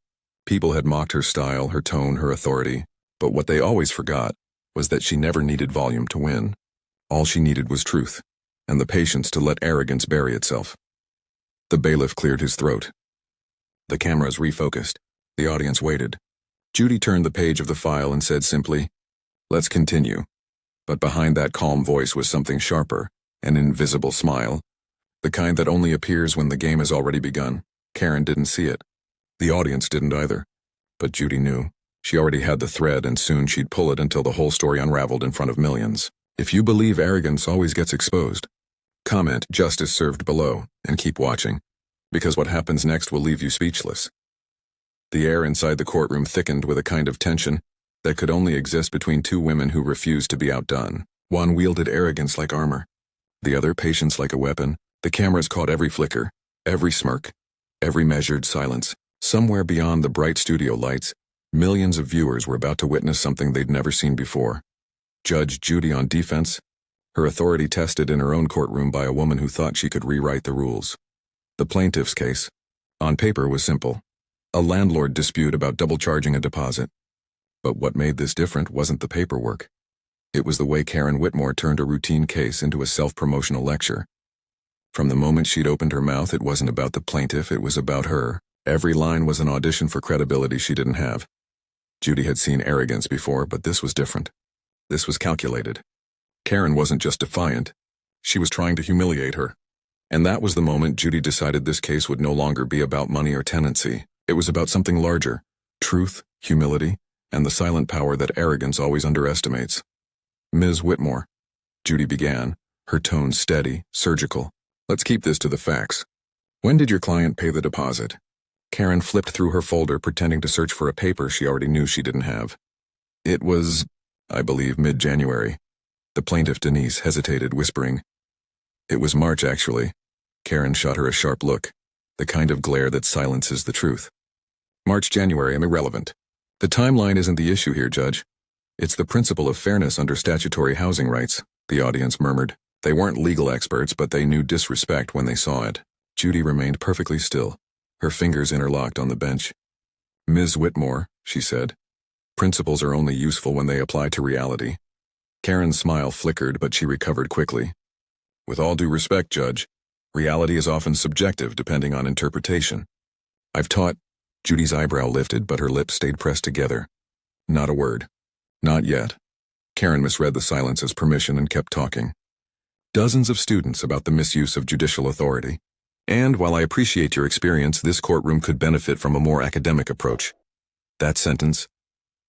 People had mocked her style, her tone, her authority, but what they always forgot was that she never needed volume to win. All she needed was truth, and the patience to let arrogance bury itself. The bailiff cleared his throat. The cameras refocused. The audience waited. Judy turned the page of the file and said simply, "Let's continue." But behind that calm voice was something sharper, an invisible smile, the kind that only appears when the game has already begun. Karen didn't see it. The audience didn't either. But Judy knew. She already had the thread, and soon she'd pull it until the whole story unraveled in front of millions. If you believe arrogance always gets exposed, comment "Justice served" below, and keep watching, because what happens next will leave you speechless. The air inside the courtroom thickened with a kind of tension that could only exist between two women who refused to be outdone. One wielded arrogance like armor, the other patience like a weapon. The cameras caught every flicker, every smirk, every measured silence. Somewhere beyond the bright studio lights, millions of viewers were about to witness something they'd never seen before. Judge Judy on defense, her authority tested in her own courtroom by a woman who thought she could rewrite the rules. The plaintiff's case, on paper, was simple. A landlord dispute about double charging a deposit. But what made this different wasn't the paperwork. It was the way Karen Whitmore turned a routine case into a self-promotional lecture. From the moment she'd opened her mouth, it wasn't about the plaintiff, it was about her. Every line was an audition for credibility she didn't have. Judy had seen arrogance before, but this was different. This was calculated. Karen wasn't just defiant. She was trying to humiliate her. And that was the moment Judy decided this case would no longer be about money or tenancy. It was about something larger. Truth, humility, and the silent power that arrogance always underestimates. "Ms. Whitmore," Judy began, her tone steady, surgical. "Let's keep this to the facts. When did your client pay the deposit?" Karen flipped through her folder, pretending to search for a paper she already knew she didn't have. "It was, I believe, mid-January." The plaintiff, Denise, hesitated, whispering. "It was March, actually." Karen shot her a sharp look, the kind of glare that silences the truth. "March, January, I'm irrelevant. The timeline isn't the issue here, Judge. It's the principle of fairness under statutory housing rights, the audience murmured. They weren't legal experts, but they knew disrespect when they saw it. Judy remained perfectly still, her fingers interlocked on the bench. Ms. Whitmore, she said, principles are only useful when they apply to reality. Karen's smile flickered, but she recovered quickly. With all due respect, Judge, reality is often subjective depending on interpretation. I've taught. Judy's eyebrow lifted, but her lips stayed pressed together. Not a word. Not yet. Karen misread the silence as permission and kept talking. Dozens of students about the misuse of judicial authority. And while I appreciate your experience, this courtroom could benefit from a more academic approach. That sentence,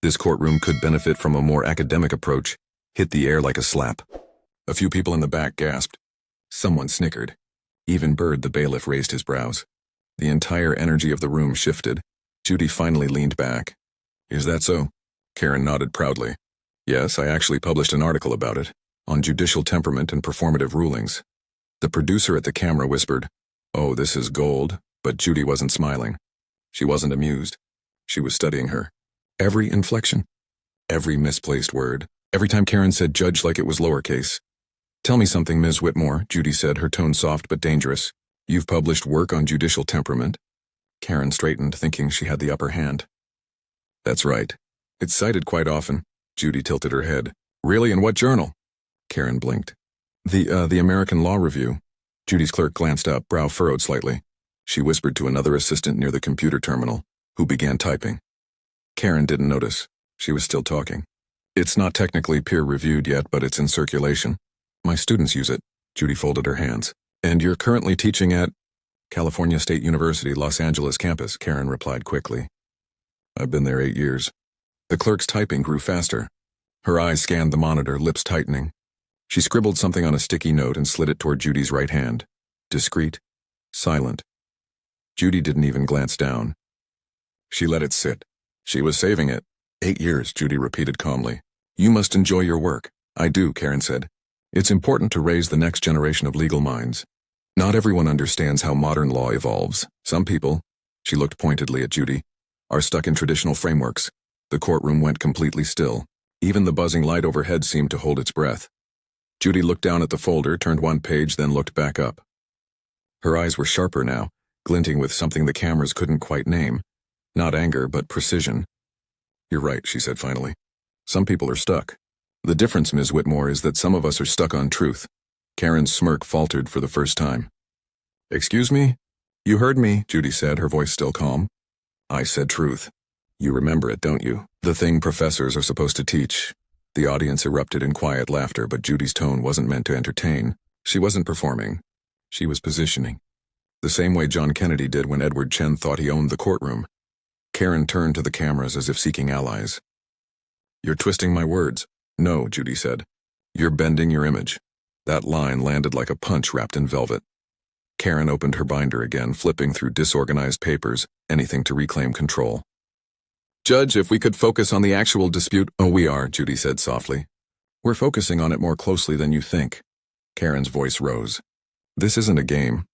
this courtroom could benefit from a more academic approach, hit the air like a slap. A few people in the back gasped. Someone snickered. Even Bird, the bailiff, raised his brows. The entire energy of the room shifted. Judy finally leaned back. Is that so? Karen nodded proudly. Yes, I actually published an article about it, on judicial temperament and performative rulings. The producer at the camera whispered, "Oh, this is gold," but Judy wasn't smiling. She wasn't amused. She was studying her. Every inflection, every misplaced word, every time Karen said judge like it was lowercase. Tell me something, Ms. Whitmore, Judy said, her tone soft but dangerous. You've published work on judicial temperament? Karen straightened, thinking she had the upper hand. That's right. It's cited quite often. Judy tilted her head. Really, in what journal? Karen blinked. The American Law Review. Judy's clerk glanced up, brow furrowed slightly. She whispered to another assistant near the computer terminal, who began typing. Karen didn't notice. She was still talking. It's not technically peer-reviewed yet, but it's in circulation. My students use it. Judy folded her hands. And you're currently teaching at California State University, Los Angeles campus, Karen replied quickly. I've been there 8 years. The clerk's typing grew faster. Her eyes scanned the monitor, lips tightening. She scribbled something on a sticky note and slid it toward Judy's right hand. Discreet, silent. Judy didn't even glance down. She let it sit. She was saving it. 8 years, Judy repeated calmly. You must enjoy your work. I do, Karen said. It's important to raise the next generation of legal minds. Not everyone understands how modern law evolves. Some people, she looked pointedly at Judy, are stuck in traditional frameworks. The courtroom went completely still. Even the buzzing light overhead seemed to hold its breath. Judy looked down at the folder, turned one page, then looked back up. Her eyes were sharper now, glinting with something the cameras couldn't quite name. Not anger, but precision. You're right, she said finally. Some people are stuck. The difference, Ms. Whitmore, is that some of us are stuck on truth. Karen's smirk faltered for the first time. Excuse me? You heard me, Judy said, her voice still calm. I said truth. You remember it, don't you? The thing professors are supposed to teach. The audience erupted in quiet laughter, but Judy's tone wasn't meant to entertain. She wasn't performing. She was positioning. The same way John Kennedy did when Edward Chen thought he owned the courtroom. Karen turned to the cameras as if seeking allies. You're twisting my words. No, Judy said. You're bending your image. That line landed like a punch wrapped in velvet. Karen opened her binder again, flipping through disorganized papers, anything to reclaim control. Judge, if we could focus on the actual dispute. Oh, we are, Judy said softly. We're focusing on it more closely than you think. Karen's voice rose. This isn't a game.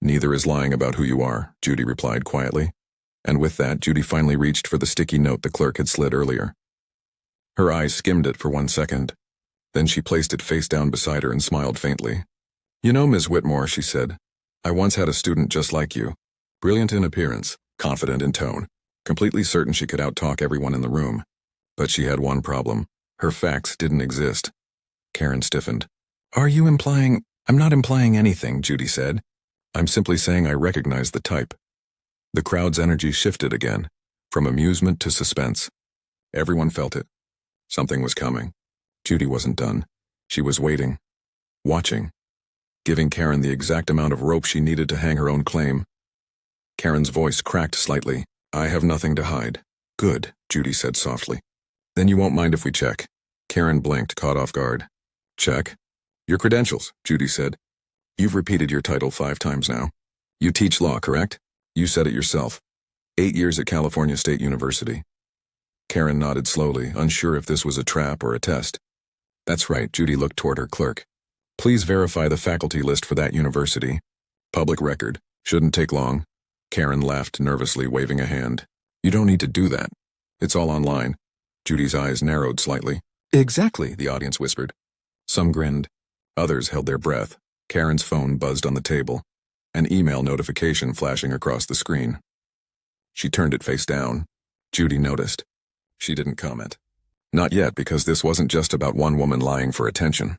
Neither is lying about who you are, Judy replied quietly. And with that, Judy finally reached for the sticky note the clerk had slid earlier. Her eyes skimmed it for 1 second. Then she placed it face down beside her and smiled faintly. You know, Ms. Whitmore, she said, I once had a student just like you. Brilliant in appearance, confident in tone, completely certain she could outtalk everyone in the room. But she had one problem. Her facts didn't exist. Karen stiffened. Are you implying? I'm not implying anything, Judy said. I'm simply saying I recognize the type. The crowd's energy shifted again, from amusement to suspense. Everyone felt it. Something was coming. Judy wasn't done. She was waiting. Watching. Giving Karen the exact amount of rope she needed to hang her own claim. Karen's voice cracked slightly. I have nothing to hide. Good, Judy said softly. Then you won't mind if we check. Karen blinked, caught off guard. Check? Your credentials, Judy said. You've repeated your title 5 times now. You teach law, correct? You said it yourself. 8 years at California State University. Karen nodded slowly, unsure if this was a trap or a test. That's right, Judy looked toward her clerk. Please verify the faculty list for that university. Public record. Shouldn't take long. Karen laughed nervously, waving a hand. You don't need to do that. It's all online. Judy's eyes narrowed slightly. Exactly, the audience whispered. Some grinned. Others held their breath. Karen's phone buzzed on the table, an email notification flashing across the screen. She turned it face down. Judy noticed. She didn't comment. Not yet, because this wasn't just about one woman lying for attention.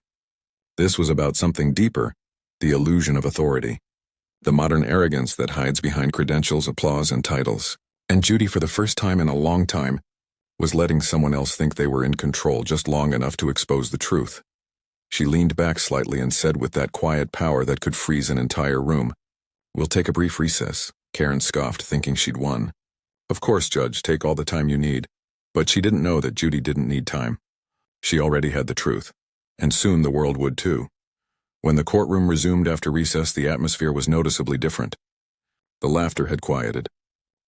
This was about something deeper, the illusion of authority. The modern arrogance that hides behind credentials, applause, and titles. And Judy, for the first time in a long time, was letting someone else think they were in control just long enough to expose the truth. She leaned back slightly and said with that quiet power that could freeze an entire room, "We'll take a brief recess." Karen scoffed, thinking she'd won. Of course, Judge, take all the time you need. But she didn't know that Judy didn't need time. She already had the truth. And soon the world would too. When the courtroom resumed after recess, the atmosphere was noticeably different. The laughter had quieted.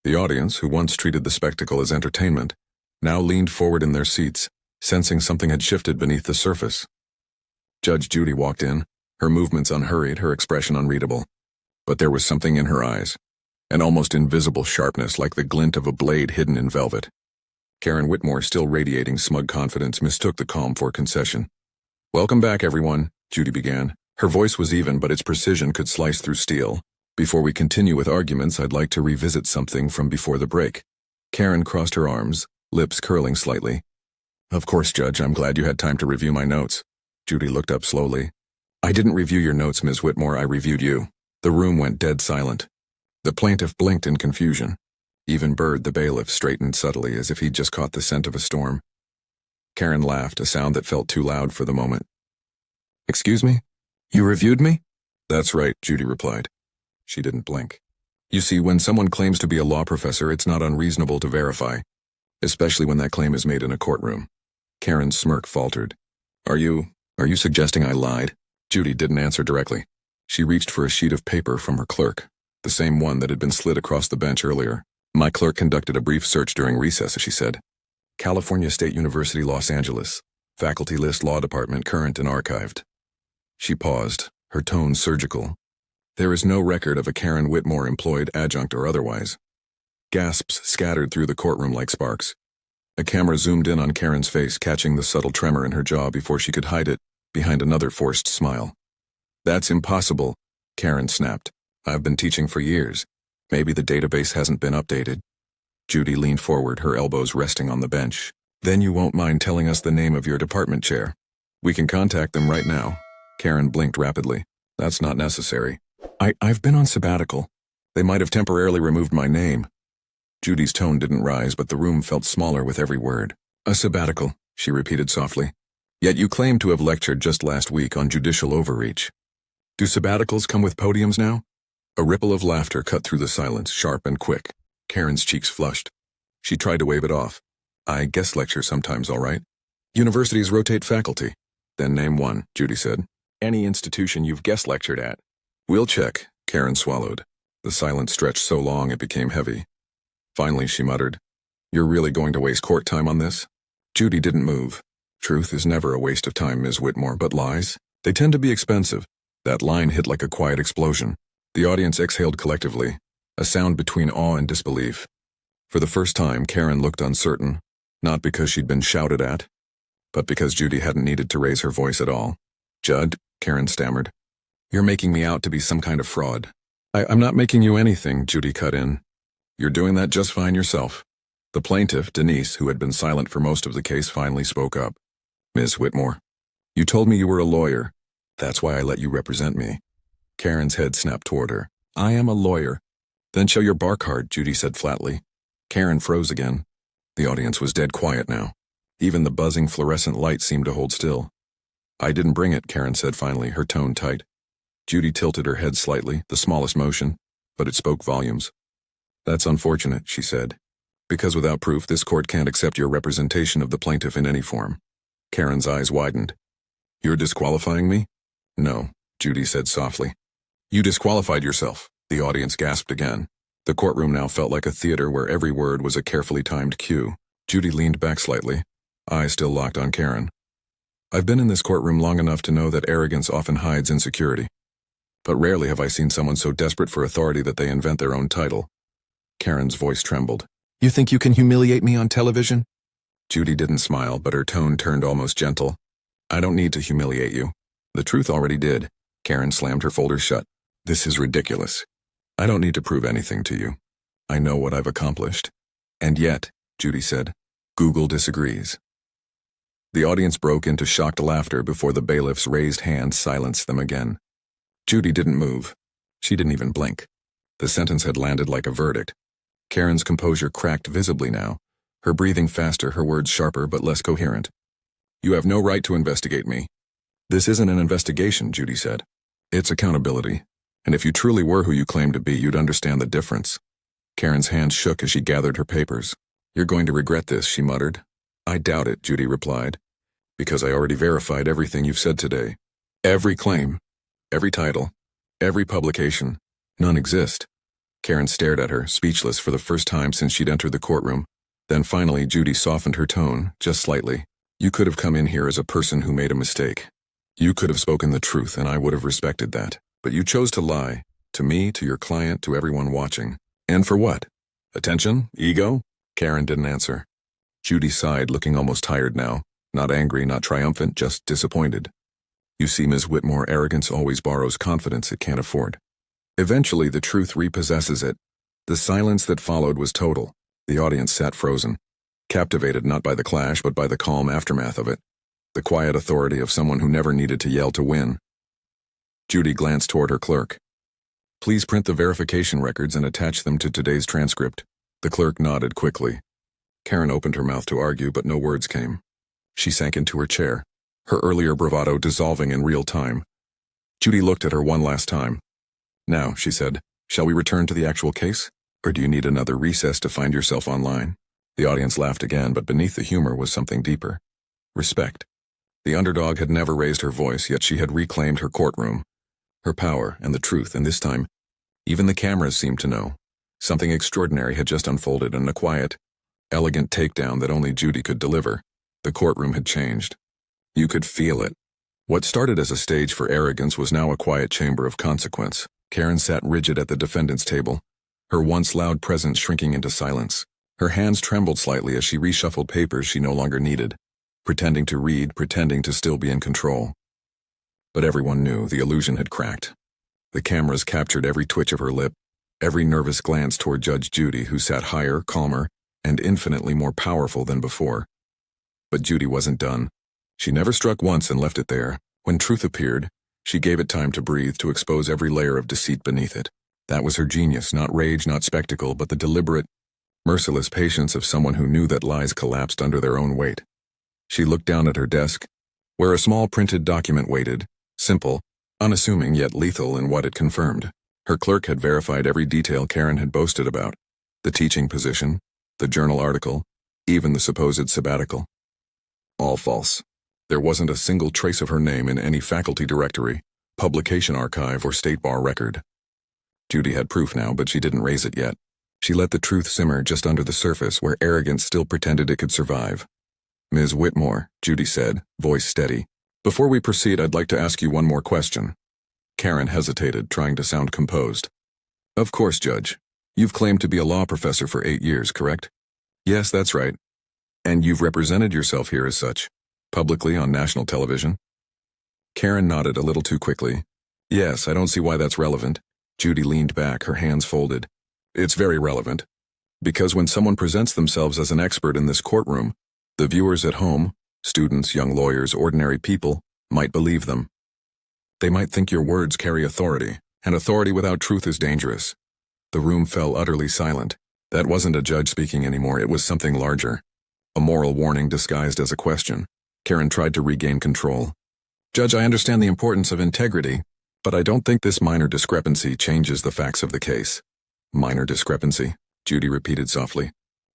The audience, who once treated the spectacle as entertainment, now leaned forward in their seats, sensing something had shifted beneath the surface. Judge Judy walked in, her movements unhurried, her expression unreadable. But there was something in her eyes, an almost invisible sharpness like the glint of a blade hidden in velvet. Karen Whitmore, still radiating smug confidence, mistook the calm for concession. "Welcome back, everyone," Judy began. Her voice was even, but its precision could slice through steel. "Before we continue with arguments, I'd like to revisit something from before the break." Karen crossed her arms, lips curling slightly. "Of course, Judge, I'm glad you had time to review my notes." Judy looked up slowly. "I didn't review your notes, Ms. Whitmore, I reviewed you." The room went dead silent. The plaintiff blinked in confusion. Even Bird, the bailiff, straightened subtly as if he'd just caught the scent of a storm. Karen laughed, a sound that felt too loud for the moment. "Excuse me? You reviewed me?" "That's right," Judy replied. She didn't blink. "You see, when someone claims to be a law professor, it's not unreasonable to verify, especially when that claim is made in a courtroom." Karen's smirk faltered. Are you suggesting I lied?" Judy didn't answer directly. She reached for a sheet of paper from her clerk, the same one that had been slid across the bench earlier. "My clerk conducted a brief search during recess," she said. "California State University, Los Angeles. Faculty list, Law Department, current and archived." She paused, her tone surgical. "There is no record of a Karen Whitmore employed, adjunct or otherwise." Gasps scattered through the courtroom like sparks. A camera zoomed in on Karen's face, catching the subtle tremor in her jaw before she could hide it behind another forced smile. "That's impossible," Karen snapped. "I've been teaching for years. Maybe the database hasn't been updated." Judy leaned forward, her elbows resting on the bench. "Then you won't mind telling us the name of your department chair? We can contact them right now." Karen blinked rapidly. "That's not necessary. I've been on sabbatical. They might have temporarily removed my name." Judy's tone didn't rise, but the room felt smaller with every word. "A sabbatical," she repeated softly. "Yet you claim to have lectured just last week on judicial overreach. Do sabbaticals come with podiums now?" A ripple of laughter cut through the silence, sharp and quick. Karen's cheeks flushed. She tried to wave it off. "I guest lecture sometimes, all right. Universities rotate faculty." "Then name one," Judy said. "Any institution you've guest lectured at." "We'll check," Karen swallowed. The silence stretched so long it became heavy. Finally, she muttered, "You're really going to waste court time on this?" Judy didn't move. "Truth is never a waste of time, Ms. Whitmore, but lies? They tend to be expensive." That line hit like a quiet explosion. The audience exhaled collectively, a sound between awe and disbelief. For the first time, Karen looked uncertain, not because she'd been shouted at, but because Judy hadn't needed to raise her voice at all. "Judd," Karen stammered, "you're making me out to be some kind of fraud." I'm not making you anything," Judy cut in. "You're doing that just fine yourself." The plaintiff, Denise, who had been silent for most of the case, finally spoke up. "Ms. Whitmore, you told me you were a lawyer. That's why I let you represent me." Karen's head snapped toward her. "I am a lawyer." "Then show your bar card," Judy said flatly. Karen froze again. The audience was dead quiet now. Even the buzzing fluorescent light seemed to hold still. "I didn't bring it," Karen said finally, her tone tight. Judy tilted her head slightly, the smallest motion, but it spoke volumes. "That's unfortunate," she said. "Because without proof, this court can't accept your representation of the plaintiff in any form." Karen's eyes widened. "You're disqualifying me?" "No," Judy said softly. "You disqualified yourself." The audience gasped again. The courtroom now felt like a theater where every word was a carefully timed cue. Judy leaned back slightly, eyes still locked on Karen. "I've been in this courtroom long enough to know that arrogance often hides insecurity. But rarely have I seen someone so desperate for authority that they invent their own title." Karen's voice trembled. "You think you can humiliate me on television?" Judy didn't smile, but her tone turned almost gentle. I don't need to humiliate you. The truth already did. Karen slammed her folder shut. This is ridiculous. I don't need to prove anything to you. I know what I've accomplished. And yet, Judy said, Google disagrees. The audience broke into shocked laughter before the bailiff's raised hand silenced them again. Judy didn't move. She didn't even blink. The sentence had landed like a verdict. Karen's composure cracked visibly now, her breathing faster, her words sharper but less coherent. You have no right to investigate me. This isn't an investigation, Judy said. It's accountability. And if you truly were who you claim to be, you'd understand the difference. Karen's hands shook as she gathered her papers. You're going to regret this, she muttered. I doubt it, Judy replied. Because I already verified everything you've said today. Every claim, every title, every publication, none exist. Karen stared at her, speechless for the first time since she'd entered the courtroom. Then finally, Judy softened her tone, just slightly. You could have come in here as a person who made a mistake. You could have spoken the truth, and I would have respected that. But you chose to lie. To me, to your client, to everyone watching. And for what? Attention? Ego? Karen didn't answer. Judy sighed, looking almost tired now. Not angry, not triumphant, just disappointed. You see, Ms. Whitmore, arrogance always borrows confidence it can't afford. Eventually, the truth repossesses it. The silence that followed was total. The audience sat frozen, captivated not by the clash but by the calm aftermath of it, the quiet authority of someone who never needed to yell to win. Judy glanced toward her clerk. Please print the verification records and attach them to today's transcript. The clerk nodded quickly. Karen opened her mouth to argue, but no words came. She sank into her chair, her earlier bravado dissolving in real time. Judy looked at her one last time. Now, she said, shall we return to the actual case? Or do you need another recess to find yourself online? The audience laughed again, but beneath the humor was something deeper. Respect. The underdog had never raised her voice, yet she had reclaimed her courtroom, her power, and the truth, and this time, even the cameras seemed to know. Something extraordinary had just unfolded, and a quiet, elegant takedown that only Judy could deliver. The courtroom had changed. You could feel it. What started as a stage for arrogance was now a quiet chamber of consequence. Karen sat rigid at the defendant's table, her once loud presence shrinking into silence. Her hands trembled slightly as she reshuffled papers she no longer needed, pretending to read, pretending to still be in control. But everyone knew the illusion had cracked. The cameras captured every twitch of her lip, every nervous glance toward Judge Judy, who sat higher, calmer, and infinitely more powerful than before. But Judy wasn't done. She never struck once and left it there. When truth appeared, she gave it time to breathe, to expose every layer of deceit beneath it. That was her genius, not rage, not spectacle, but the deliberate, merciless patience of someone who knew that lies collapsed under their own weight. She looked down at her desk, where a small printed document waited, simple, unassuming yet lethal in what it confirmed. Her clerk had verified every detail Karen had boasted about. The teaching position, the journal article, even the supposed sabbatical. All false. There wasn't a single trace of her name in any faculty directory, publication archive, or state bar record. Judy had proof now, but she didn't raise it yet. She let the truth simmer just under the surface where arrogance still pretended it could survive. Ms. Whitmore, Judy said, voice steady. Before we proceed, I'd like to ask you one more question. Karen hesitated, trying to sound composed. Of course, Judge. You've claimed to be a law professor for 8 years, correct? Yes, that's right. And you've represented yourself here as such, publicly on national television? Karen nodded a little too quickly. Yes, I don't see why that's relevant. Judy leaned back, her hands folded. It's very relevant. Because when someone presents themselves as an expert in this courtroom, the viewers at home, students, young lawyers, ordinary people, might believe them. They might think your words carry authority, and authority without truth is dangerous. The room fell utterly silent. That wasn't a judge speaking anymore, it was something larger. A moral warning disguised as a question. Karen tried to regain control. Judge, I understand the importance of integrity, but I don't think this minor discrepancy changes the facts of the case. Minor discrepancy, Judy repeated softly.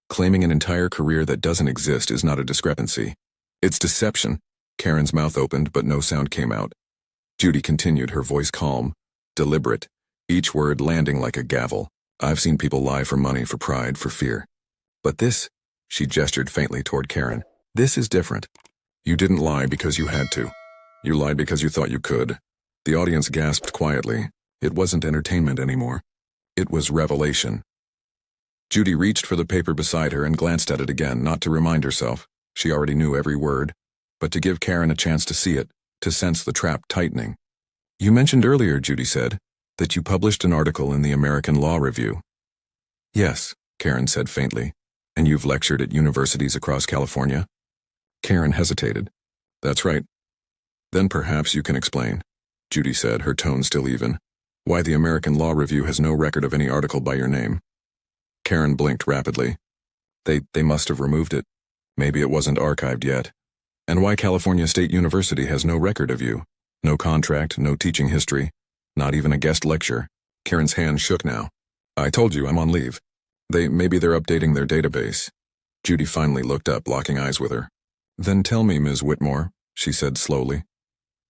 Claiming an entire career that doesn't exist is not a discrepancy. It's deception. Karen's mouth opened, but no sound came out. Judy continued, her voice calm, deliberate, each word landing like a gavel. I've seen people lie for money, for pride, for fear. But this, she gestured faintly toward Karen, this is different. You didn't lie because you had to. You lied because you thought you could. The audience gasped quietly. It wasn't entertainment anymore. It was revelation. Judy reached for the paper beside her and glanced at it again, not to remind herself. She already knew every word, but to give Karen a chance to see it, to sense the trap tightening. "You mentioned earlier," Judy said, "that you published an article in the American Law Review." "Yes," Karen said faintly. "And you've lectured at universities across California?" Karen hesitated. "That's right." "Then perhaps you can explain," Judy said, her tone still even, "why the American Law Review has no record of any article by your name." Karen blinked rapidly. They must have removed it. Maybe it wasn't archived yet. "And why California State University has no record of you? No contract, no teaching history, not even a guest lecture." Karen's hand shook now. "I told you I'm on leave. Maybe they're updating their database." Judy finally looked up, locking eyes with her. "Then tell me, Ms. Whitmore," she said slowly,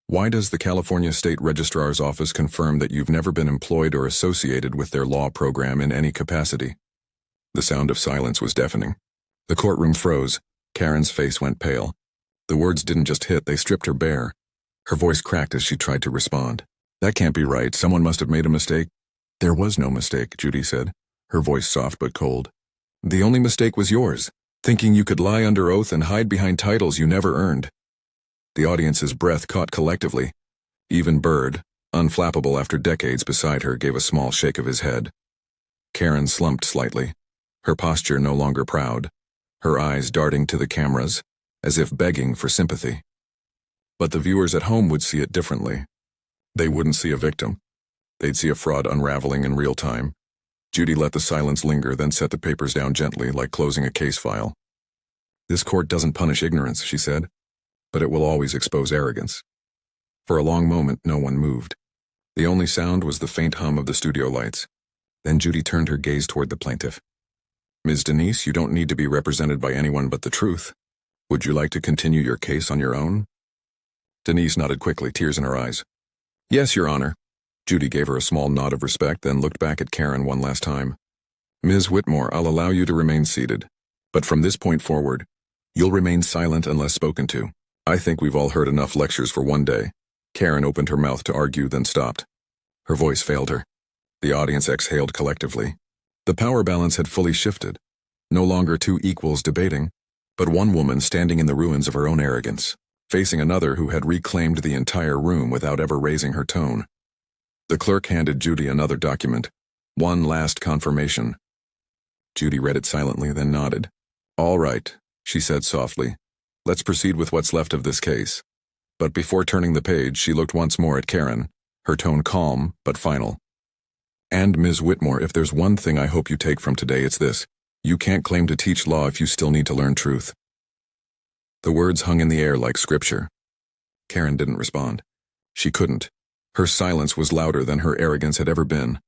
"why does the California State Registrar's Office confirm that you've never been employed or associated with their law program in any capacity?" The sound of silence was deafening. The courtroom froze. Karen's face went pale. The words didn't just hit, they stripped her bare. Her voice cracked as she tried to respond. "That can't be right. Someone must have made a mistake." "There was no mistake," Judy said, her voice soft but cold. "The only mistake was yours, thinking you could lie under oath and hide behind titles you never earned." The audience's breath caught collectively. Even Bird, unflappable after decades beside her, gave a small shake of his head. Karen slumped slightly, her posture no longer proud, her eyes darting to the cameras, as if begging for sympathy. But the viewers at home would see it differently. They wouldn't see a victim. They'd see a fraud unraveling in real time. Judy let the silence linger, then set the papers down gently, like closing a case file. "This court doesn't punish ignorance," she said, "but it will always expose arrogance." For a long moment, no one moved. The only sound was the faint hum of the studio lights. Then Judy turned her gaze toward the plaintiff. "Ms. Denise, you don't need to be represented by anyone but the truth. Would you like to continue your case on your own?" Denise nodded quickly, tears in her eyes. "Yes, Your Honor." Judy gave her a small nod of respect, then looked back at Karen one last time. "Ms. Whitmore, I'll allow you to remain seated. But from this point forward, you'll remain silent unless spoken to. I think we've all heard enough lectures for one day." Karen opened her mouth to argue, then stopped. Her voice failed her. The audience exhaled collectively. The power balance had fully shifted. No longer two equals debating, but one woman standing in the ruins of her own arrogance, facing another who had reclaimed the entire room without ever raising her tone. The clerk handed Judy another document. One last confirmation. Judy read it silently, then nodded. "All right," she said softly. "Let's proceed with what's left of this case." But before turning the page, she looked once more at Karen, her tone calm but final. "And Ms. Whitmore, if there's one thing I hope you take from today, it's this. You can't claim to teach law if you still need to learn truth." The words hung in the air like scripture. Karen didn't respond. She couldn't. Her silence was louder than her arrogance had ever been.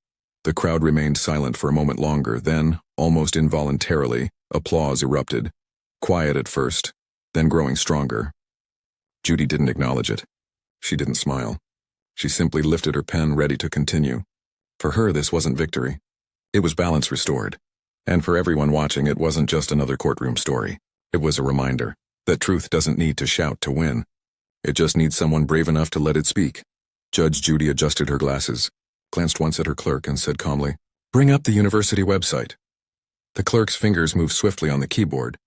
The crowd remained silent for a moment longer, then, almost involuntarily, applause erupted. Quiet at first, then growing stronger. Judy didn't acknowledge it. She didn't smile. She simply lifted her pen, ready to continue. For her, this wasn't victory. It was balance restored. And for everyone watching, it wasn't just another courtroom story. It was a reminder that truth doesn't need to shout to win. It just needs someone brave enough to let it speak. Judge Judy adjusted her glasses, glanced once at her clerk, and said calmly, "Bring up the university website." The clerk's fingers moved swiftly on the keyboard.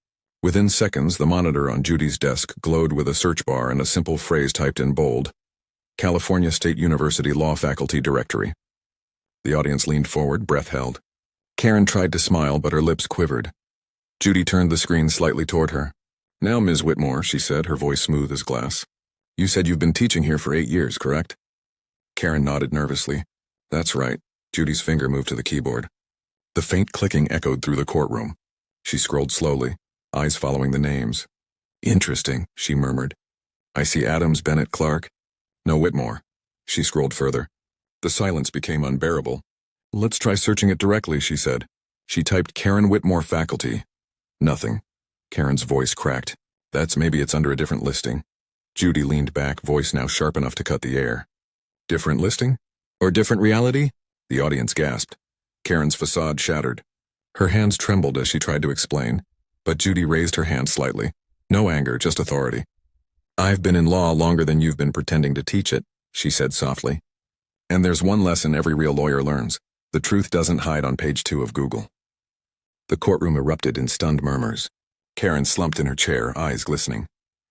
Within seconds, the monitor on Judy's desk glowed with a search bar and a simple phrase typed in bold: "California State University Law Faculty Directory." The audience leaned forward, breath held. Karen tried to smile, but her lips quivered. Judy turned the screen slightly toward her. "Now, Ms. Whitmore," she said, her voice smooth as glass. "You said you've been teaching here for 8 years, correct?" Karen nodded nervously. "That's right." Judy's finger moved to the keyboard. The faint clicking echoed through the courtroom. She scrolled slowly, eyes following the names. "Interesting," she murmured. "I see Adams, Bennett, Clark. No Whitmore." She scrolled further. The silence became unbearable. "Let's try searching it directly," she said. She typed Karen Whitmore faculty. Nothing. Karen's voice cracked. Maybe it's under a different listing." Judy leaned back, voice now sharp enough to cut the air. "Different listing? Or different reality?" The audience gasped. Karen's facade shattered. Her hands trembled as she tried to explain, but Judy raised her hand slightly. No anger, just authority. "I've been in law longer than you've been pretending to teach it," she said softly. "And there's one lesson every real lawyer learns. The truth doesn't hide on page 2 of Google." The courtroom erupted in stunned murmurs. Karen slumped in her chair, eyes glistening.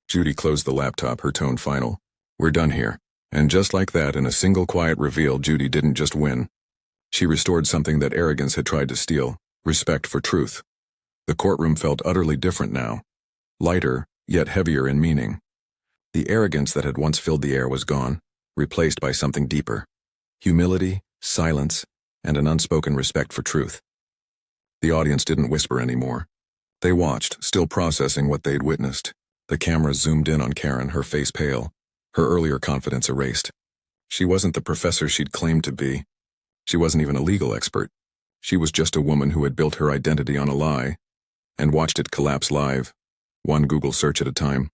Judy closed the laptop, her tone final. "We're done here." And just like that, in a single quiet reveal, Judy didn't just win. She restored something that arrogance had tried to steal: respect for truth. The courtroom felt utterly different now. Lighter, yet heavier in meaning. The arrogance that had once filled the air was gone, replaced by something deeper. Humility, silence, and an unspoken respect for truth. The audience didn't whisper anymore. They watched, still processing what they'd witnessed. The camera zoomed in on Karen, her face pale, her earlier confidence erased. She wasn't the professor she'd claimed to be. She wasn't even a legal expert. She was just a woman who had built her identity on a lie, and watched it collapse live, one Google search at a time.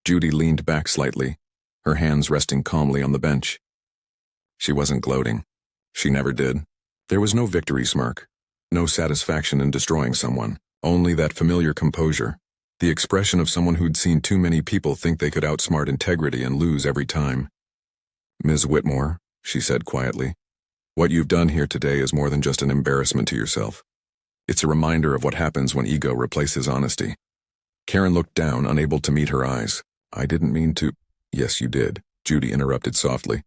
Judy leaned back slightly, her hands resting calmly on the bench. She wasn't gloating. She never did. There was no victory smirk, no satisfaction in destroying someone, only that familiar composure, the expression of someone who'd seen too many people think they could outsmart integrity and lose every time. "Ms. Whitmore," she said quietly, "what you've done here today is more than just an embarrassment to yourself. It's a reminder of what happens when ego replaces honesty." Karen looked down, unable to meet her eyes. "I didn't mean to—" "Yes, you did," Judy interrupted softly.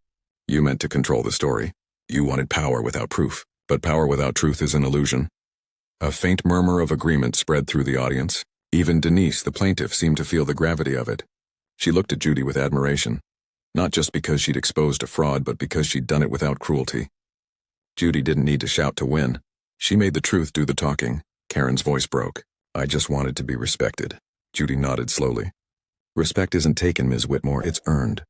"You meant to control the story. You wanted power without proof, but power without truth is an illusion." A faint murmur of agreement spread through the audience. Even Denise, the plaintiff, seemed to feel the gravity of it. She looked at Judy with admiration, not just because she'd exposed a fraud, but because she'd done it without cruelty. Judy didn't need to shout to win. She made the truth do the talking. Karen's voice broke. "I just wanted to be respected." Judy nodded slowly. "Respect isn't taken, Ms. Whitmore, it's earned.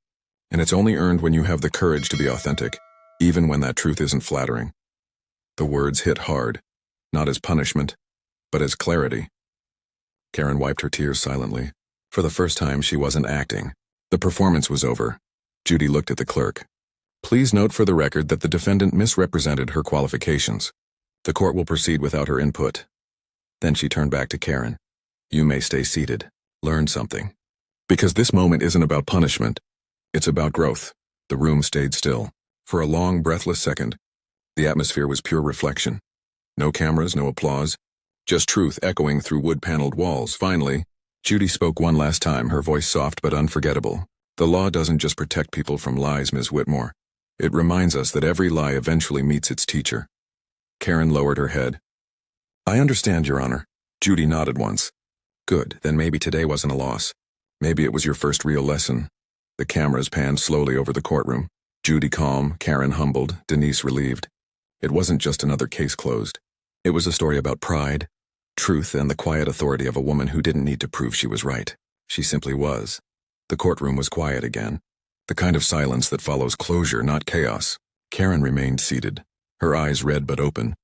And it's only earned when you have the courage to be authentic, even when that truth isn't flattering." The words hit hard, not as punishment, but as clarity. Karen wiped her tears silently. For the first time, she wasn't acting. The performance was over. Judy looked at the clerk. "Please note for the record that the defendant misrepresented her qualifications. The court will proceed without her input." Then she turned back to Karen. "You may stay seated. Learn something. Because this moment isn't about punishment. It's about growth." The room stayed still. For a long, breathless second, the atmosphere was pure reflection. No cameras, no applause. Just truth echoing through wood-paneled walls. Finally, Judy spoke one last time, her voice soft but unforgettable. "The law doesn't just protect people from lies, Ms. Whitmore. It reminds us that every lie eventually meets its teacher." Karen lowered her head. "I understand, Your Honor." Judy nodded once. "Good, then maybe today wasn't a loss. Maybe it was your first real lesson." The cameras panned slowly over the courtroom. Judy calm, Karen humbled, Denise relieved. It wasn't just another case closed. It was a story about pride, truth, and the quiet authority of a woman who didn't need to prove she was right. She simply was. The courtroom was quiet again. The kind of silence that follows closure, not chaos. Karen remained seated, her eyes red but open,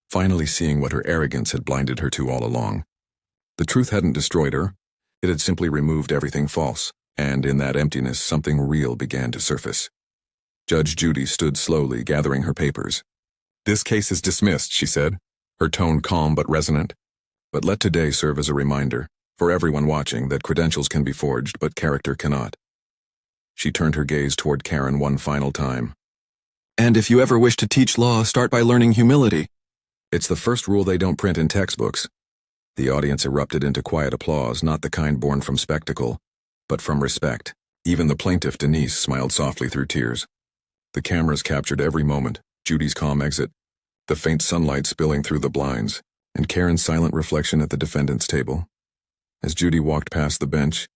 finally seeing what her arrogance had blinded her to all along. The truth hadn't destroyed her. It had simply removed everything false, and in that emptiness something real began to surface. Judge Judy stood slowly, gathering her papers. "This case is dismissed," she said, her tone calm but resonant. "But let today serve as a reminder, for everyone watching, that credentials can be forged, but character cannot." She turned her gaze toward Karen one final time. "And if you ever wish to teach law, start by learning humility. It's the first rule they don't print in textbooks." The audience erupted into quiet applause, not the kind born from spectacle, but from respect. Even the plaintiff, Denise, smiled softly through tears. The cameras captured every moment, Judy's calm exit, the faint sunlight spilling through the blinds, and Karen's silent reflection at the defendant's table. As Judy walked past the bench,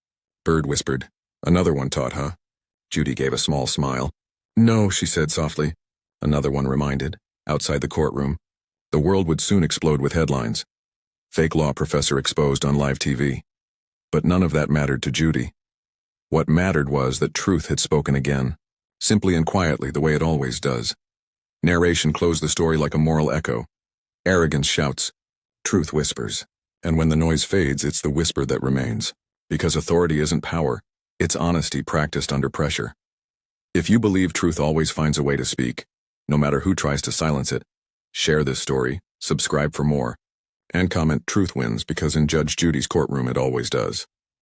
Bird whispered, "Another one taught, huh?" Judy gave a small smile. "No," she said softly. Another one reminded, outside the courtroom. The world would soon explode with headlines. Fake law professor exposed on live TV. But none of that mattered to Judy. What mattered was that truth had spoken again, simply and quietly, the way it always does. Narration closed the story like a moral echo. Arrogance shouts, truth whispers, and when the noise fades, it's the whisper that remains. Because authority isn't power, it's honesty practiced under pressure. If you believe truth always finds a way to speak, no matter who tries to silence it, share this story, subscribe for more, and comment "Truth wins," because in Judge Judy's courtroom it always does.